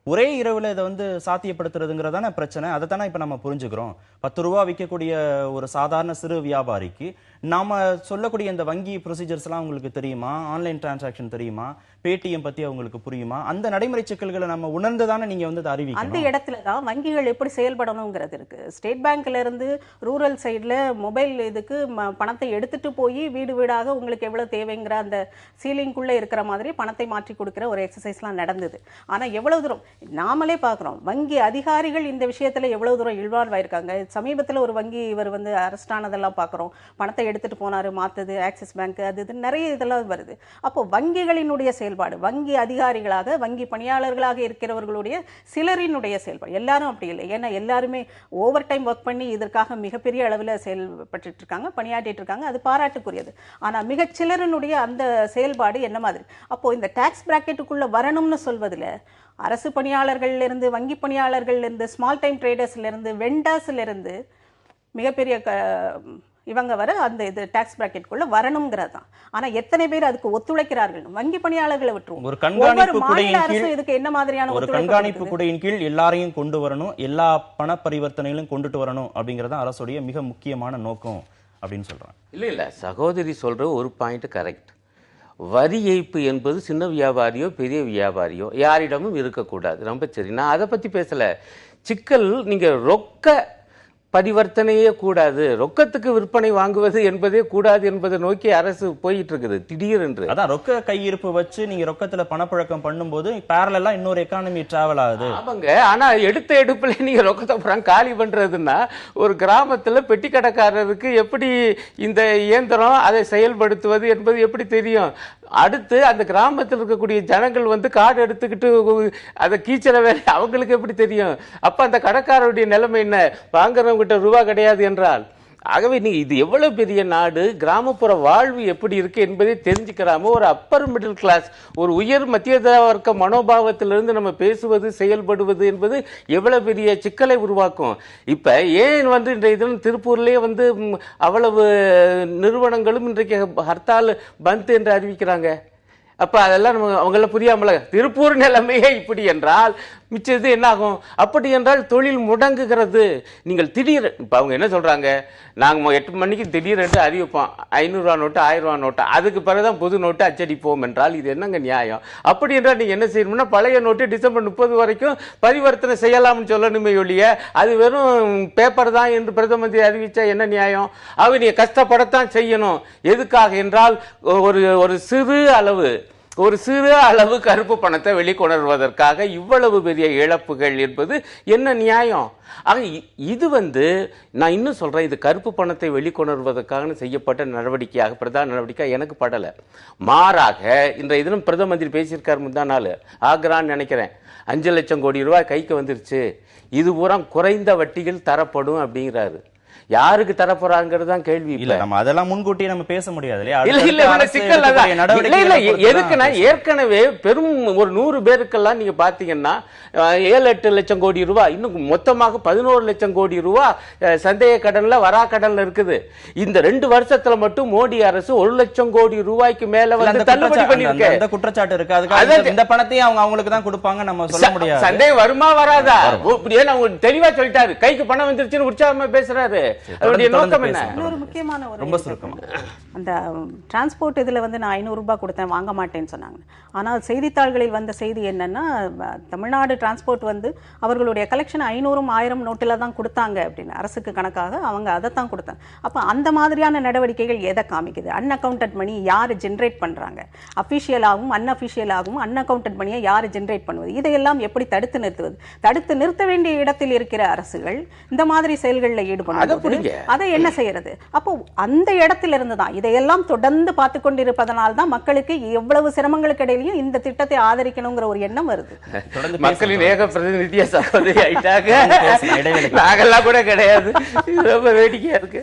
ஒரே இரவுல இதை வந்து சாத்தியப்படுத்துறதுங்கிறதான பிரச்சனை. அதை தானே இப்ப நம்ம புரிஞ்சுக்கிறோம். 10 ரூபா விற்கக்கூடிய ஒரு சாதாரண சிறு வியாபாரிக்கு நாம சொல்லக்கூடிய இந்த வங்கி ப்ரொசீஜர்ஸ் எல்லாம் உங்களுக்கு தெரியுமா? ஆன்லைன் டிரான்சாக்ஷன் தெரியுமா? பேடிஎம் பத்தி அவங்களுக்கு புரியுமா? அந்த நடைமுறை சிக்கல்களை நம்ம உணர்ந்துதானே நீங்க வந்து அறிவிக்கணும். அந்த இடத்துல தான் வங்கிகள் எப்படி செயல்படணுங்கிறது இருக்கு. ஸ்டேட் பேங்க்ல இருந்து ரூரல் சைட்ல மொபைல் இதுக்கு பணத்தை எடுத்துட்டு போய் வீடு வீடாக உங்களுக்கு எவ்வளவு தேவைங்கிற அந்த சீலிங்குள்ள இருக்கிற மாதிரி பணத்தை மாற்றி கொடுக்கிற ஒரு எக்ஸசைஸ்லாம் நடந்தது. ஆனா எவ்வளவு தூரம் நாமளே பார்க்கிறோம், வங்கி அதிகாரிகள் இந்த விஷயத்துல எவ்வளவு தூரம் இன்வால்வ் ஆயிருக்காங்க. சமீபத்தில் ஒரு வங்கி இவர் வந்து அரெஸ்ட் ஆனதெல்லாம் பார்க்கிறோம். பணத்தை எடுத்துட்டு போனாரு, மாத்தது ஆக்சிஸ் பேங்க், அது நிறைய இதெல்லாம் வருது. அப்போ வங்கிகளினுடைய செயல்பாடு, வங்கி அதிகாரிகளாக வங்கி பணியாளர்களாக இருக்கிறவர்களுடைய சிலரினுடைய செயல்பாடு, எல்லாரும் அப்படி இல்லை. ஏன்னா எல்லாருமே ஓவர் டைம் ஒர்க் பண்ணி இதற்காக மிகப்பெரிய அளவில் செயல்பட்டு இருக்காங்க, பணியாற்றிட்டு இருக்காங்க. அது பாராட்டுக்குரியது. ஆனா மிக சிலரினுடைய அந்த செயல்பாடு என்ன மாதிரி? அப்போ இந்த டாக்ஸ் பிராக்கெட்டுக்குள்ள வரணும்னு சொல்வதில் அரசு பணியாளர்கள்ல இருந்து, வங்கி பணியாளர்கள்ல இருந்து, ஸ்மால் டைம் ட்ரேடர்ஸ்ல இருந்து, வெண்டர்ஸ்ல இருந்து மிகப்பெரிய இவங்க வர அந்த இது டாக்ஸ் பிராக்கெட்டுக்குள்ள வரணும்ங்கிறது தான். ஆனா எத்தனை பேர் அதுக்கு ஒத்துழைக்கிறார்கள்? வங்கி பணியாளர்களை விட்டுருவோம். ஒரு கண்காணிப்பு குடையின் கீழ் இதுக்கு என்ன மாதிரியான ஒரு கண்காணிப்பு குடையின் கீழ் எல்லாரையும் கொண்டு வரணும், எல்லா பண பரிவர்த்தனைகளும் கொண்டுட்டு வரணும் அப்படிங்கறது அரசுடைய மிக முக்கியமான நோக்கம் அப்படின்னு சொல்றாங்க. இல்ல சகோதரி சொல்ற ஒரு பாயிண்ட் கரெக்ட். வரி ஏய்ப்பு என்பது சின்ன வியாபாரியோ பெரிய வியாபாரியோ யாரிடமும் இருக்கக்கூடாது. ரொம்ப சரி, நான் அதை பத்தி பேசல. சிக்கல் நீங்க ரொக்க பரிவர்த்தனையே கூடாது, ரொக்கத்துக்கு விற்பனை வாங்குவது என்பதே கூடாது என்பதை நோக்கி அரசு போயிட்டு இருக்குது திடீரென்று. அதான் ரொக்க கையிருப்பு வச்சு நீங்க ரொக்கத்துல பணப்புழக்கம் பண்ணும்போது பேரலா இன்னொரு எக்கானமி டிராவல் ஆகுது. ஆமாங்க. ஆனா எடுத்த எடுப்புல நீங்க ரொக்கத்தை புறம் காலி பண்றதுன்னா ஒரு கிராமத்துல பெட்டி கடைக்காரருக்கு எப்படி இந்த இயந்திரம் அதை செயல்படுத்துவது என்பது எப்படி தெரியும்? அடுத்து அந்த கிராமத்தில் இருக்கக்கூடிய ஜனங்கள் வந்து கார்டு எடுத்துக்கிட்டு அதை கீச்சற வேலை அவங்களுக்கு எப்படி தெரியும்? அப்ப அந்த கடைக்காரருடைய நிலைமை என்ன? வாங்குறவங்க கிட்ட ரூபா கிடையாது என்றால். ஆகவே நீங்க இது எவ்வளவு பெரிய நாடு, கிராமப்புற வாழ்வு எப்படி இருக்கு என்பதை தெரிஞ்சுக்கிறாம ஒரு அப்பர் மிடில் கிளாஸ், ஒரு உயர் மத்திய வர்க்க மனோபாவத்திலிருந்து நம்ம பேசுவது செயல்படுவது என்பது எவ்வளவு பெரிய சிக்கலை உருவாக்கும். இப்ப ஏன் வந்து இன்றைய திருப்பூர்லயே வந்து அவ்வளவு நிறுவனங்களும் இன்றைக்கு ஹர்த்தால் பந்த் என்று அறிவிக்கிறாங்க. அப்ப அதெல்லாம் நம்ம அவங்கள புரியாமல திருப்பூர் நிலைமையே இப்படி என்றால் மிச்சது என்ன ஆகும்? அப்படி என்றால் தொழில் முடங்குகிறது. நீங்கள் திடீர் இப்ப அவங்க என்ன சொல்றாங்க, நாங்க 8 மணிக்கு திடீரென்று அறிவிப்போம் 500 ரூபா நோட்டு 1000 ரூபா நோட்டு, அதுக்கு பிறகுதான் புது நோட்டு அச்சடிப்போம் என்றால் இது என்னங்க நியாயம்? அப்படி என்றால் நீங்க என்ன செய்யணும்னா பழைய நோட்டு டிசம்பர் 30 வரைக்கும் பரிவர்த்தனை செய்யலாம்னு சொல்லணுமே ஒழிய அது வெறும் பேப்பர் தான் என்று பிரதம மந்திரி அறிவிச்சா என்ன நியாயம்? அவை நீங்க கஷ்டப்படத்தான் செய்யணும். எதுக்காக என்றால் ஒரு சிறு அளவு ஒரு சிறு அளவு கருப்பு பணத்தை வெளிக்கொணர்வதற்காக இவ்வளவு பெரிய இழப்புகள் என்பது என்ன நியாயம்? ஆக இது நான் இன்னும் சொல்றேன், இது கருப்பு பணத்தை வெளிக்கொணர்வதற்காக செய்யப்பட்ட நடவடிக்கையாக பிரதான நடவடிக்கை எனக்கு படலை. மாறாக இன்றைய தினம் பிரதம மந்திரி பேசியிருக்காரு முந்தா நாள், ஆக்ரான்னு நினைக்கிறேன், 5 லட்சம் கோடி ரூபாய் கைக்கு வந்துருச்சு, இது பூரா குறைந்த வட்டியில் தரப்படும் அப்படிங்கிறாரு. யாருக்கு தரப்போறாங்கிறது தான் கேள்வி. இல்ல நம்ம அதெல்லாம் முன்கூட்டியே நம்ம பேச முடியாது இல்லையா? எதுக்குன்னா ஏற்கனவே பெரும் ஒரு 100 பேருக்கெல்லாம் நீங்க பாத்தீங்கன்னா 7-8 லட்சம் கோடி ரூபாய், இன்னும் மொத்தமாக 11 லட்சம் கோடி ரூபாய் சந்தேக கடன்ல வரா கடன்ல இருக்குது. இந்த 2 வருஷத்துல மட்டும் மோடி அரசு 1 லட்சம் கோடி ரூபாய்க்கு மேல தள்ளுபடி பண்ணிருக்கு. அந்த குற்றச்சாட்டு இருக்கு. அதுக்கு இந்த பணத்தையும் அவங்களுக்கு தான் கொடுப்பாங்க நம்ம சொல்ல முடியாது. சந்தேகம் வருமா வராதா? இப்படியே நான் தெளிவா சொல்லிட்டாரு, கைக்கு பணம் வந்துருச்சுன்னு உற்சாகமா பேசுறாரு. அதோட நோக்கம் என்ன? இன்னொரு முக்கியமான ஒரு ரொம்ப சுருக்கமா, அந்த டிரான்ஸ்போர்ட் இதுல நான் 500 ரூபாய் கொடுத்தேன் வாங்க மாட்டேன்னு சொன்னாங்க. ஆனால் செய்தித்தாள்களில் வந்த செய்தி என்னன்னா, தமிழ்நாடு டிரான்ஸ்போர்ட் அவர்களுடைய கலெக்ஷன் 500-1000 நோட்டில் தான் கொடுத்தாங்க அப்படின்னு அரசுக்கு கணக்காக அவங்க அதை தான் கொடுத்தாங்க. அப்போ அந்த மாதிரியான நடவடிக்கைகள் எதை காமிக்குது? அன்அக்கவுண்டட் மணி யார் ஜென்ரேட் பண்றாங்க? அஃபிஷியலாகவும் அன்அஃபிஷியலாகவும் அன்அக்கவுண்டட் மணியை யார் ஜென்ரேட் பண்ணுவது? இதையெல்லாம் எப்படி தடுத்து நிறுத்துவது? தடுத்து நிறுத்த வேண்டிய இடத்தில் இருக்கிற அரசுகள் இந்த மாதிரி செயல்களில் ஈடுபடுவது, அதை என்ன செய்யறது? அப்போ அந்த இடத்துல இருந்து தான் இதையெல்லாம் தொடர்ந்து பார்த்து கொண்டிருப்பதனால தான் மக்களுக்கு எவ்வளவு சிரமங்களுக்கு இடையிலையும் இந்த திட்டத்தை ஆதரிக்கணுங்கிற ஒரு எண்ணம் வருது. மக்களின் ஏக பிரதிநிதியா சகோதரி ஆயிட்டாங்க, நாங்கெல்லாம் கூட கிடையாது. ரொம்ப வேடிக்கையா இருக்கு.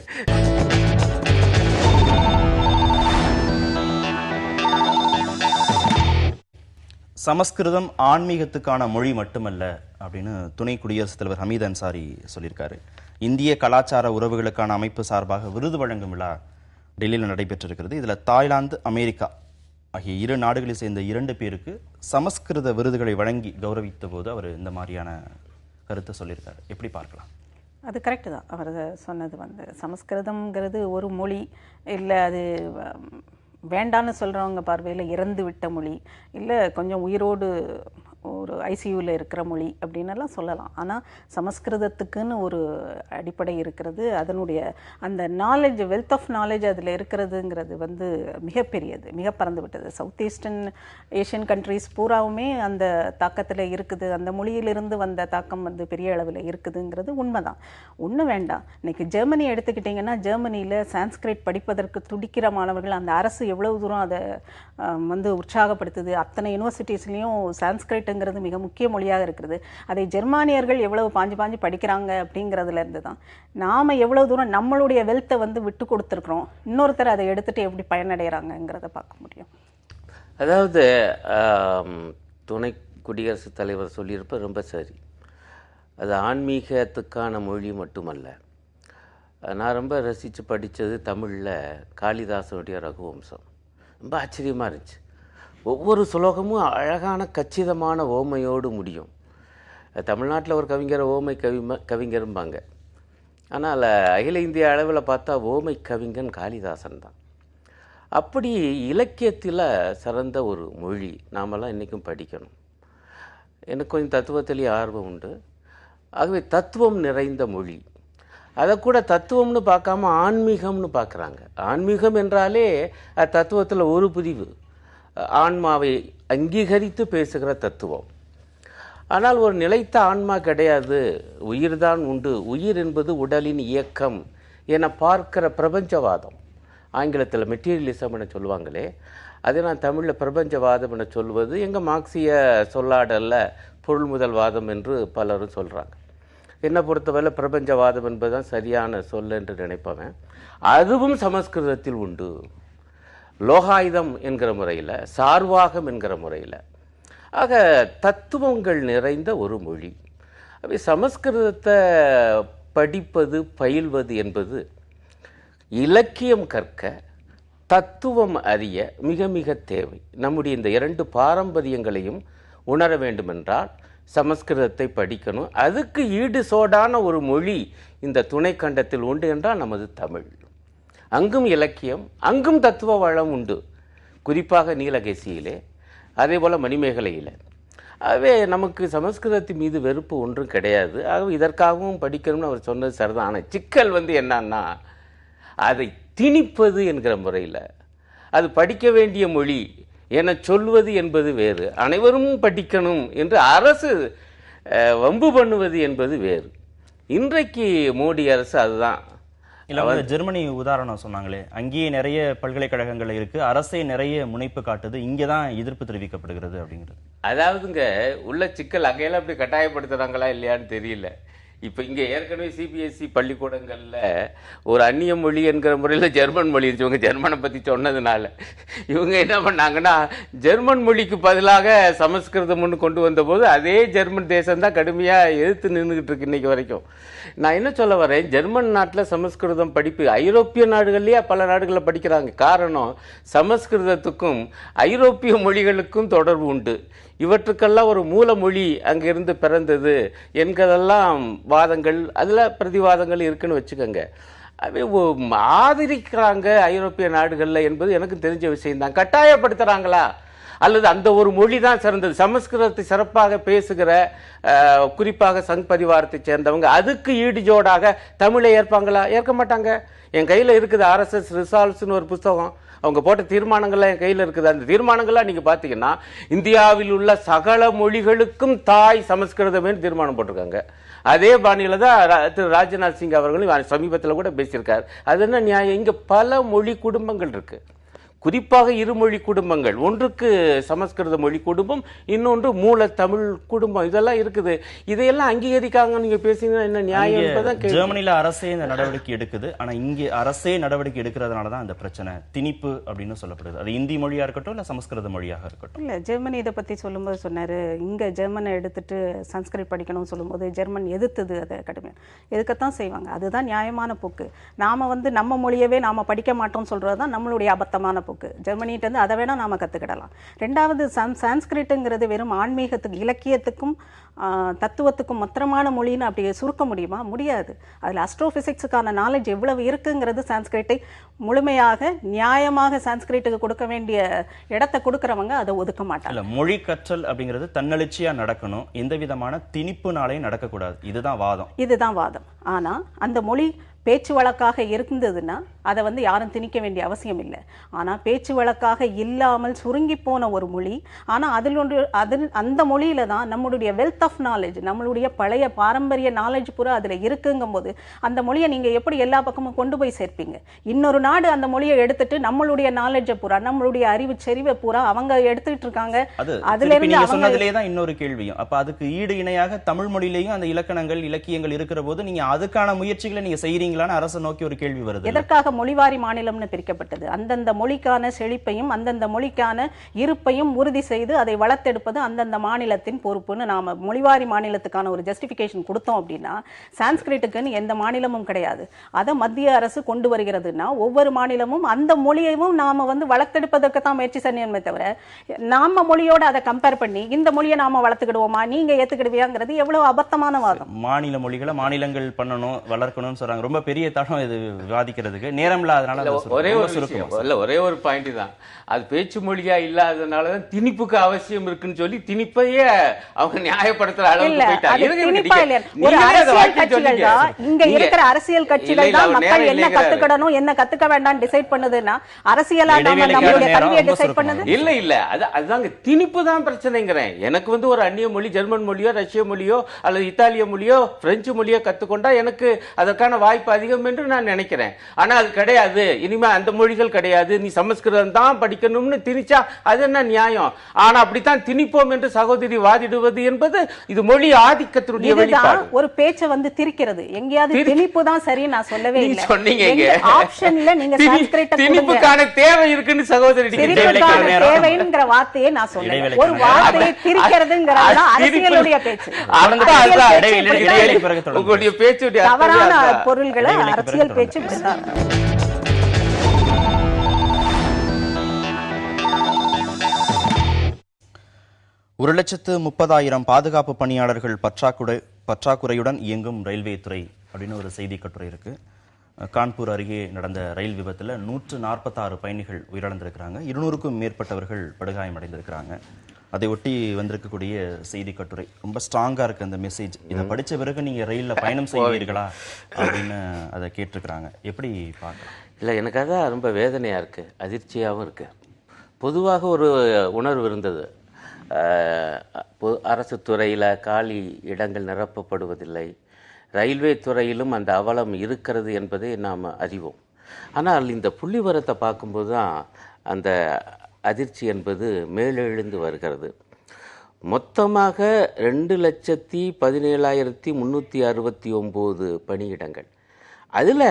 சமஸ்கிருதம் ஆன்மீகத்துக்கான மொழி மட்டுமல்ல அப்படின்னு துணை குடியரசுத் தலைவர் ஹமீத் அன்சாரி சொல்லியிருக்காரு. இந்திய கலாச்சார உறவுகளுக்கான அமைப்பு சார்பாக விருது வழங்கும் விழா டெல்லியில் நடைபெற்றிருக்கிறது. இதில் தாய்லாந்து, அமெரிக்கா ஆகிய 2 நாடுகளை சேர்ந்த 2 பேருக்கு சமஸ்கிருத விருதுகளை வழங்கி கௌரவித்த போது அவர் இந்த மாதிரியான கருத்தை சொல்லியிருக்காரு. எப்படி பார்க்கலாம்? அது கரெக்டு தான் அவர் சொன்னது. சமஸ்கிருதம்ங்கிறது ஒரு மொழி இல்லை, அது வேண்டான்னு சொல்கிறவங்க பார்வையில் இறந்து விட்ட மொழி, இல்லை கொஞ்சம் உயிரோடு ஒரு ஐசியூவில் இருக்கிற மொழி அப்படின்னெல்லாம் சொல்லலாம். ஆனால் சமஸ்கிருதத்துக்குன்னு ஒரு அடிப்படை இருக்கிறது. அதனுடைய அந்த நாலேஜ், வெல்த் ஆஃப் நாலேஜ் அதில் இருக்கிறதுங்கிறது மிகப்பெரியது, மிக பறந்து விட்டது. சவுத் ஈஸ்டர்ன் ஏஷியன் கண்ட்ரீஸ் பூராவுமே அந்த தாக்கத்தில் இருக்குது. அந்த மொழியிலிருந்து வந்த தாக்கம் பெரிய அளவில் இருக்குதுங்கிறது உண்மைதான். ஒன்றும் வேண்டாம், இன்னைக்கு ஜெர்மனி எடுத்துக்கிட்டிங்கன்னா, ஜெர்மனியில் சான்ஸ்கிரிட் படிப்பதற்கு துடிக்கிற மாணவர்கள், அந்த அரசு எவ்வளவு தூரம் அதை உற்சாகப்படுத்துது. அத்தனை யூனிவர்சிட்டிஸ்லேயும் சான்ஸ்கிரிட் மிக முக்கிய மொழியாக இருக்கிறது. அதை ஜெர்மானியர்கள் எவ்வளவு பாஞ்சு படிக்கிறாங்க அப்படிங்கிறதுல இருந்து தான் நாம எவ்வளவு தூரம் நம்மளுடைய வெல்த்தை விட்டு கொடுத்துருக்கிறோம், இன்னொருத்தர் அதை எடுத்துட்டு எப்படி பயனடைகிறாங்கிறத பார்க்க முடியும். அதாவது துணை குடியரசுத் தலைவர் சொல்லியிருப்ப ரொம்ப சரி. அது ஆன்மீகத்துக்கான மொழி மட்டுமல்ல. நான் ரொம்ப ரசித்து படித்தது தமிழில் காளிதாசனுடைய ரகுவம்சம். ரொம்ப ஆச்சரியமாக இருந்துச்சு. ஒவ்வொரு சுலோகமும் அழகான கச்சிதமான ஓமையோடு முடியும். தமிழ்நாட்டில் ஒரு கவிஞர் ஓமை கவிஞரும்பாங்க. ஆனால் அகில இந்திய அளவில் பார்த்தா ஓமை கவிஞன் காளிதாசன் தான். அப்படி இலக்கியத்தில் சிறந்த ஒரு மொழி நாமெல்லாம் இன்றைக்கும் படிக்கணும். எனக்கு கொஞ்சம் தத்துவத்திலேயே ஆர்வம் உண்டு. ஆகவே தத்துவம் நிறைந்த மொழி, அதை கூட தத்துவம்னு பார்க்காம ஆன்மீகம்னு பார்க்குறாங்க. ஆன்மீகம் என்றாலே தத்துவத்தில் ஒரு பிரிவு, ஆன்மாவை அங்கீகரித்து பேசுகிற தத்துவம். ஆனால் ஒரு நிலைத்த ஆன்மா கிடையாது, உயிர்தான் உண்டு, உயிர் என்பது உடலின் இயக்கம் என பார்க்கிற பிரபஞ்சவாதம். ஆங்கிலத்தில் மெட்டீரியலிசம் என சொல்லுவாங்களே, அதை நான் தமிழில் பிரபஞ்சவாதம் என சொல்வது எங்கள் மார்க்சிய சொல்லாடல்ல பொருள் முதல் வாதம் என்று பலரும் சொல்கிறாங்க. என்னை பொறுத்தவரை பிரபஞ்சவாதம் என்பதுதான் சரியான சொல் என்று நினைப்பவன். அதுவும் சமஸ்கிருதத்தில் உண்டு. லோகாயுதம் என்கிற முறையில், சார்வாகம் என்கிற முறையில். ஆக தத்துவங்கள் நிறைந்த ஒரு மொழி. அவை சமஸ்கிருதத்தை படிப்பது, பயில்வது என்பது இலக்கியம் கற்க, தத்துவம் அறிய மிக மிக தேவை. நம்முடைய இந்த 2 பாரம்பரியங்களையும் உணர வேண்டுமென்றால் சமஸ்கிருதத்தை படிக்கணும். அதுக்கு ஈடு சோடான ஒரு மொழி இந்த துணை கண்டத்தில் உண்டு என்றால் நமது தமிழ். அங்கும் இலக்கியம், அங்கும் தத்துவ வளம் உண்டு. குறிப்பாக நீலகேசியிலே, அதே போல் மணிமேகலையில். ஆகவே நமக்கு சமஸ்கிருதத்தின் மீது வெறுப்பு ஒன்றும் கிடையாது. ஆகவே இதற்காகவும் படிக்கணும்னு அவர் சொன்னது சரிதான். ஆனால் சிக்கல் என்னன்னா, அதை திணிப்பது என்கிற முறையில், அது படிக்க வேண்டிய மொழி என சொல்வது என்பது வேறு, அனைவரும் படிக்கணும் என்று அரசு வம்பு பண்ணுவது என்பது வேறு. இன்றைக்கு மோடி அரசு அதுதான். இல்ல ஜெர்மனி உதாரணம் சொன்னாங்களே, அங்கேயே நிறைய பல்கலைக்கழகங்கள் இருக்கு, அரசே நிறைய முனைப்பு காட்டுது, இங்கதான் எதிர்ப்பு தெரிவிக்கப்படுகிறது அப்படிங்கிறது. அதாவதுங்க உள்ள சிக்கல் அங்கெல்லாம் அப்படி கட்டாயப்படுத்துறாங்களா இல்லையான்னு தெரியல. இப்போ இங்கே ஏற்கனவே சிபிஎஸ்சி பள்ளிக்கூடங்களில் ஒரு அந்நிய மொழி என்கிற முறையில் ஜெர்மன் மொழி இருந்துச்சு. ஜெர்மனை பற்றி சொன்னதுனால இவங்க என்ன பண்ணாங்கன்னா, ஜெர்மன் மொழிக்கு பதிலாக சமஸ்கிருதம்னு கொண்டு வந்தபோது அதே ஜெர்மன் தேசம் தான் கடுமையாக எதிர்த்து நின்றுக்கிட்டு இருக்கு இன்னைக்கு வரைக்கும். நான் என்ன சொல்ல வரேன், ஜெர்மன் நாட்டில் சமஸ்கிருதம் படிப்பு ஐரோப்பிய நாடுகள்லேயே பல நாடுகளில் படிக்கிறாங்க. காரணம், சமஸ்கிருதத்துக்கும் ஐரோப்பிய மொழிகளுக்கும் தொடர்பு உண்டு. இவற்றுக்கெல்லாம் ஒரு மூல மொழி அங்கிருந்து பிறந்தது என்கிறதெல்லாம் வாதங்கள், அதில் பிரதிவாதங்கள் இருக்குன்னு வச்சுக்கோங்க. ஆதரிக்கிறாங்க ஐரோப்பிய நாடுகளில் என்பது எனக்கு தெரிஞ்ச விஷயம்தான். கட்டாயப்படுத்துகிறாங்களா அல்லது அந்த ஒரு மொழி தான் சிறந்தது, சமஸ்கிருதத்தை சிறப்பாக பேசுகிற குறிப்பாக சங் பரிவாரத்தை சேர்ந்தவங்க அதுக்கு ஈடுஜோடாக தமிழை ஏற்பாங்களா? ஏற்க மாட்டாங்க. என் கையில் இருக்குது RSS ரிசால்வ்ஸ்னு ஒரு புத்தகம், அவங்க போட்ட தீர்மானங்கள்லாம் என் கையில் இருக்குது. அந்த தீர்மானங்கள்லாம் நீங்கள் பார்த்தீங்கன்னா இந்தியாவில் உள்ள சகல மொழிகளுக்கும் தாய் சமஸ்கிருதமே தீர்மானம் போட்டிருக்காங்க. அதே பாணியில் தான் திரு ராஜ்நாத் சிங் அவர்களும் சமீபத்தில் கூட பேசியிருக்காரு. அது என்ன நியாயம்? இங்கே பல மொழி குடும்பங்கள் இருக்கு, குறிப்பாக இருமொழி குடும்பங்கள். ஒன்றுக்கு சமஸ்கிருத மொழி குடும்பம், இன்னொன்று மூல தமிழ் குடும்பம், இதெல்லாம் இருக்குது. இதையெல்லாம் அங்கீகரிக்காங்க நீங்க பேசினா என்ன நியாயம்? ஜெர்மனில அரசே இந்த நடவடிக்கை எடுக்குது, ஆனா இங்க அரசே நடவடிக்கை எடுக்கிறதுனால தான் அந்த பிரச்சனை திணிப்பு அப்படின்னு சொல்லப்படுது. அது இந்தி மொழியா இருக்கட்டும் இல்ல சமஸ்கிருத மொழியாக இருக்கட்டும். இல்ல ஜெர்மனி இதை பத்தி சொல்லும்போது சொன்னாரு, இங்க ஜெர்மனை எடுத்துட்டு சன்ஸ்கிரிட் படிக்கணும்னு சொல்லும்போது ஜெர்மன் எதிர்த்தது. அதை கடுமையாக எதுக்கத்தான் செய்வாங்க, அதுதான் நியாயமான போக்கு. நாம நம்ம மொழியவே நாம படிக்க மாட்டோம்னு சொல்றதுதான் நம்மளுடைய அபத்தமான போக்கு. ஜெர்மனிட்ட இருந்து அதை வேணா நாம கத்துக்கிடலாம். ரெண்டாவது, சான்ஸ்கிரிட்டுங்கிறது வெறும் ஆன்மீகத்துக்கு இலக்கியத்துக்கும் தத்துவத்துக்கும் மொத்தமான மொழின்னு அப்படி சுருக்க முடியுமா? முடியாது. அதில் அஸ்ட்ரோபிசிக்ஸுக்கான நாலேஜ் எவ்வளவு இருக்குங்கிறது சான்ஸ்கிரிட்டை முழுமையாக நியாயமாக சான்ஸ்கிரிட்டுக்கு கொடுக்க வேண்டிய இடத்தை கொடுக்கறவங்க அதை ஒதுக்க மாட்டாங்க. மொழி கற்றல் அப்படிங்கிறது தன்னெழுச்சியா நடக்கணும், எந்த விதமான திணிப்புனாலையும் நடக்கக்கூடாது. இதுதான் வாதம். ஆனா அந்த மொழி பேச்சு வழக்காக இருந்ததுன்னா அதை யாரும் திணிக்க வேண்டிய அவசியம் இல்லை. ஆனால் பேச்சு வழக்காக இல்லாமல் சுருங்கி போன ஒரு மொழி, ஆனால் அந்த மொழியில தான் நம்மளுடைய வெல்த் ஆஃப் நாலேஜ், நம்மளுடைய பழைய பாரம்பரிய நாலேஜ் பூரா அதில் இருக்குங்கும் போது அந்த மொழியை நீங்க எப்படி எல்லா பக்கமும் கொண்டு போய் சேர்ப்பீங்க? இன்னொரு நாடு அந்த மொழியை எடுத்துட்டு நம்மளுடைய நாலேஜை பூரா, நம்மளுடைய அறிவு செறிவை பூரா அவங்க எடுத்துட்டு இருக்காங்க. அதுல இருந்து சொன்னதிலே தான் இன்னொரு கேள்வியும், அப்ப அதுக்கு ஈடு இணையாக தமிழ் மொழியிலையும் அந்த இலக்கணங்கள் இலக்கியங்கள் இருக்கிற போது நீங்க அதுக்கான முயற்சிகளை நீங்க செய்யறீங்க அரசை நோக்கி ஒரு கேள்வி வருது. எதற்காக மொழிவாரி மாநிலம்னு பிரிக்கப்பட்டது? அந்தந்த மொழிக்கான செழிப்பையும் அந்தந்த மொழிக்கான இருப்பையும் உறுதி செய்து அதை வளர்த்தெடுப்பது அந்தந்த மாநிலத்தின் பொறுப்புன்னு நாம மொழிவாரி மாநிலத்துக்கான ஒரு ஜஸ்டிபிகேஷன் கொடுத்தோம் அப்படின்னா, சான்ஸ்கிரிட்டுக்குன்னு எந்த மாநிலமும் கிடையாது. அதை மத்திய அரசு கொண்டு வருகிறதுனா ஒவ்வொரு மாநிலமும் அந்த மொழியையும் நாம வளர்த்தெடுப்பதற்கு தான் முயற்சி செய்யணுமே தவிர, நாம மொழியோட அதை கம்பேர் பண்ணி இந்த மொழியை நாம வளர்த்துக்கிடுவோமா, நீங்க ஏத்துக்கிடுவியாங்கிறது எவ்வளவு அபத்தமான வாதம். மாநில மொழிகளை மாநிலங்கள் பண்ணணும் வளர்க்கணும்னு சொல்றாங்க. ரொம்ப பெரிய தடம் இது விவாதிக்கிறதுக்கு நேரம் இல்லாதனால ஒரே ஒரு பாயிண்ட் தான், அது பேச்சு மொழியா இல்லாதனால தான் திணிப்புக்கு அவசியம் இருக்குன்னு சொல்லி திணிப்பையே அவங்க நியாயப்படுத்துற அளவுக்கு இங்க இருக்கிற அரசியல் கட்சிகள் தான் மக்கள் என்ன கத்துக்கணும் என்ன கத்துக்க வேண்டாம் டிசைட் பண்ணுதுன்னா அரசியலா நம்மளுடைய கல்வியை டிசைட் பண்ணுது இல்ல. அதுதாங்க திணிப்பு தான் பிரச்சனைங்கிறேன். எனக்கு ஒரு அந்நிய மொழி, ஜெர்மன் மொழியோ ரஷ்ய மொழியோ அல்லது இத்தாலிய மொழியோ பிரெஞ்சு மொழியோ கத்துக்கொண்டா எனக்கு அதற்கான வாய்ப்பு அதிகம் என்று நான் நினைக்கிறேன். ஆனா அது கிடையாது, இனிமே அந்த மொழிகள் கிடையாது, நீ சமஸ்கிருதம் தான் படிக்கணும்னு திணிச்சா அது என்ன நியாயம்? ஆனா அப்படித்தான் திணிப்போம் என்று சகோதரி வாதிடுவது என்பது இது மொழி ஆதிக்கத்தினுடைய வெளிப்பாடு. ஒரு பேச்சை திரிக்கிறது. எங்கேயாவது திணிப்பு தான் சரி நான் சொல்லவே இல்லை. சொன்னீங்க ஆப்ஷன்ல நீங்க சான்ஸ்கிரிட் திணிப்புக்கான தேவை இருக்குன்னு சகோதரி தேவைங்கிற வார்த்தையை நான் சொல்றேன். ஒரு வார்த்தையை திரிக்கிறதுங்கிறது அரசியலுடைய பேச்சு. உங்களுடைய பேச்சுடைய தவறான பொருள்களை அரசியல் பேச்சு இப்படிதான். 1,30,000 பாதுகாப்பு பணியாளர்கள் பற்றாக்குறையுடன் இயங்கும் ரயில்வே துறை அப்படின்னு ஒரு செய்தி கட்டுரை இருக்கு. கான்பூர் அருகே நடந்த ரயில் விபத்தில் 146 பயணிகள் உயிரிழந்திருக்கிறாங்க, 200க்கும் மேற்பட்டவர்கள் படுகாயமடைந்திருக்கிறாங்க. அதை ஒட்டி வந்திருக்கக்கூடிய செய்தி கட்டுரை ரொம்ப ஸ்ட்ராங்கா இருக்கு. அந்த மெசேஜ் இதை படிச்ச பிறகு நீங்க ரயில்ல பயணம் செய்வீர்களா அப்படின்னு அதை கேட்டிருக்கிறாங்க. எப்படி பார்க்கலாம்? இல்லை, எனக்கு அதான் ரொம்ப வேதனையா இருக்கு, அதிர்ச்சியாகவும் இருக்கு. பொதுவாக ஒரு உணர்வு இருந்தது. அரசு துறையில் காலி இடங்கள் நிரப்பப்படுவதில்லை, ரயில்வே துறையிலும் அந்த அவலம் இருக்கிறது என்பதை நாம் அறிவோம். ஆனால் இந்த புள்ளிவரத்தை பார்க்கும்போது தான் அந்த அதிர்ச்சி என்பது மேலெழுந்து வருகிறது. மொத்தமாக 2,17,369 பணியிடங்கள். அதில்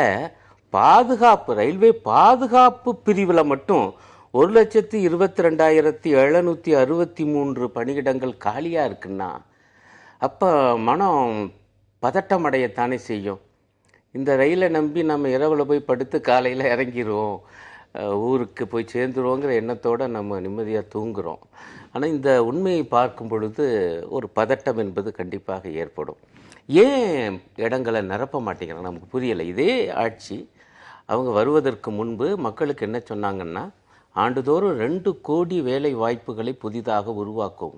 பாதுகாப்பு, ரயில்வே பாதுகாப்பு பிரிவில் மட்டும் 1,22,763 பணியிடங்கள் காலியாக இருக்குன்னா அப்போ மனம் பதட்டம் அடையத்தானே செய்யும். இந்த ரயிலை நம்பி நம்ம இரவில் போய் படுத்து காலையில் இறங்கிடுவோம், ஊருக்கு போய் சேர்ந்துருவோங்கிற எண்ணத்தோடு நம்ம நிம்மதியாக தூங்குகிறோம். ஆனால் இந்த உண்மையை பார்க்கும் பொழுது ஒரு பதட்டம் என்பது கண்டிப்பாக ஏற்படும். ஏன் இடங்களை நிரப்ப மாட்டேங்கிறாங்க நமக்கு புரியலை. இதே ஆட்சி அவங்க வருவதற்கு முன்பு மக்களுக்கு என்ன சொன்னாங்கன்னா, ஆண்டுதோறும் 2 கோடி வேலை வாய்ப்புகளை புதிதாக உருவாக்கும்,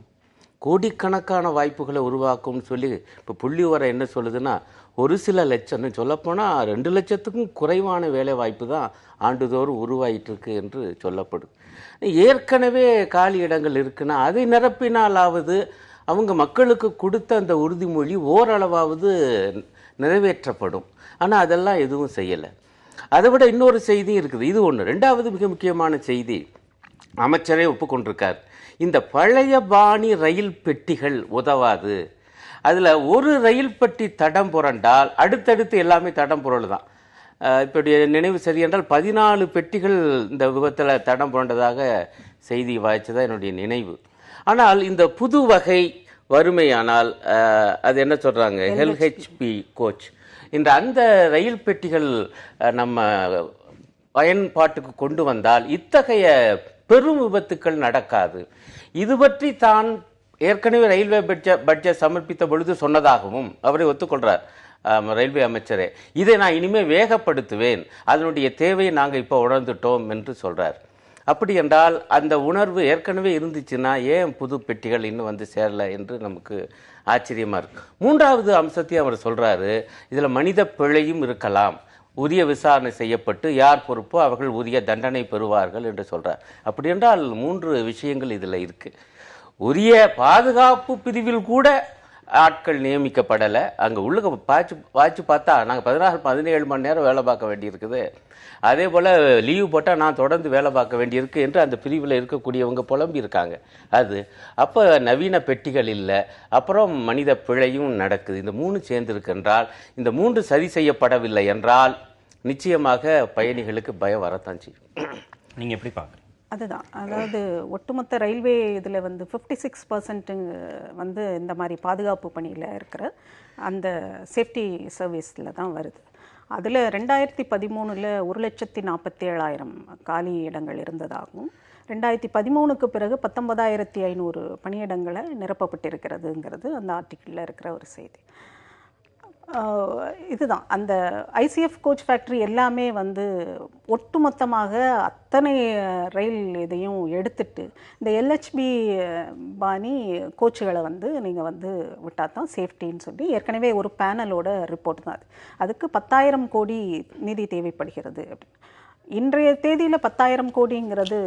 கோடிக்கணக்கான வாய்ப்புகளை உருவாக்கும்னு சொல்லி இப்போ புள்ளி வர என்ன சொல்லுதுன்னா, ஒரு சில லட்சம், சொல்லப்போனால் 2 லட்சத்துக்கும் குறைவான வேலை வாய்ப்பு தான் ஆண்டுதோறும் உருவாயிட்டிருக்கு என்று சொல்லப்படும். ஏற்கனவே காலி இடங்கள் இருக்குன்னா அதை நிரப்பினாலாவது அவங்க மக்களுக்கு கொடுத்த அந்த உறுதிமொழி ஓரளவாவது நிறைவேற்றப்படும். ஆனால் அதெல்லாம் எதுவும் செய்யலை. அதை விட இன்னொரு செய்தி இருக்குது, இது ஒன்று. ரெண்டாவது மிக முக்கியமான செய்தி, அமைச்சரே ஒப்புக்கொண்டிருக்கார், இந்த பழைய பாணி ரயில் பெட்டிகள் உதவாது. அதில் ஒரு ரயில் பெட்டி தடம் புரண்டால் அடுத்தடுத்து எல்லாமே தடம் புரள் தான். இப்போ நினைவு சரி என்றால் 14 பெட்டிகள் இந்த விபத்தில் தடம் புரண்டதாக செய்தி வாய்ச்சதான் என்னுடைய நினைவு. ஆனால் இந்த புது வகை வறுமையானால் அது என்ன சொல்கிறாங்க, எல்ஹெச்பி கோச், இந்த அந்த ரயில் பெட்டிகள் நம்ம பயன்பாட்டுக்கு கொண்டு வந்தால் இத்தகைய பெரும் விபத்துக்கள் நடக்காது. இது பற்றி தான் ஏற்கனவே ரயில்வே பட்ஜெட் சமர்ப்பித்த பொழுது சொன்னதாகவும் அவரை ஒத்துக்கொள்றார் ரயில்வே அமைச்சரே. இதை நான் இனிமேல் வேகப்படுத்துவேன், அதனுடைய தேவையை நாங்கள் இப்போ உணர்ந்துட்டோம் என்று சொல்றார். அப்படி என்றால் அந்த உணர்வு ஏற்கனவே இருந்துச்சுன்னா ஏன் புது பெட்டிகள் இன்னும் வந்து சேரல என்று நமக்கு ஆச்சரியமா இருக்கு. மூன்றாவது அம்சத்தையும் அவர் சொல்றாரு, இதுல மனித பிழையும் இருக்கலாம், உரிய விசாரணை செய்யப்பட்டு யார் பொறுப்போ அவர்கள் உரிய தண்டனை பெறுவார்கள் என்று சொல்றார். அப்படி என்றால் 3 விஷயங்கள் இதுல இருக்கு. உரிய பாதுகாப்பு பிரிவில் கூட ஆட்கள் நியமிக்கப்படலை. அங்கே உள்ள வாட்சி பார்த்தா நாங்கள் 16-17 மணி நேரம் வேலை பார்க்க வேண்டியிருக்குது, அதே போல் லீவு போட்டால் நான் தொடர்ந்து வேலை பார்க்க வேண்டியிருக்கு என்று அந்த பிரிவில் இருக்கக்கூடியவங்க புலம்பி இருக்காங்க. அது அப்போ நவீன பெட்டிகள் இல்லை, அப்புறம் மனித பிழையும் நடக்குது. இந்த 3 சேர்ந்திருக்கு என்றால், இந்த 3 சரி செய்யப்படவில்லை என்றால் நிச்சயமாக பயணிகளுக்கு பயம் வரத்தான் செய்யும். நீங்கள் எப்படி பார்க்குறீங்க? அதுதான், அதாவது ஒட்டுமொத்த ரயில்வே இதில் வந்து 56% வந்து இந்த மாதிரி பாதுகாப்பு பணியில் இருக்கிற அந்த சேஃப்டி சர்வீஸில் தான் வருது. அதில் 2013 1,47,000 காலி இடங்கள் இருந்ததாகவும் 2013க்கு பிறகு 19,500 பணியிடங்களை நிரப்பப்பட்டிருக்கிறதுங்கிறது அந்த ஆர்டிக்கிளில் இருக்கிற ஒரு செய்தி. இதுதான் அந்த ஐசிஎஃப் கோச் ஃபேக்ட்ரி எல்லாமே வந்து ஒட்டுமொத்தமாக அத்தனை ரயில் இதையும் எடுத்துட்டு இந்த எல்ஹெச்பி பாணி கோச்சுகளை வந்து நீங்கள் வந்து விட்டால் தான் சேஃப்டின்னு சொல்லி ஏற்கனவே ஒரு பேனலோட ரிப்போர்ட் தான் அது. அதுக்கு 10,000 கோடி நிதி தேவைப்படுகிறது அப்படின்னு. இன்றைய தேதியில் 10,000 கோடிங்கிறது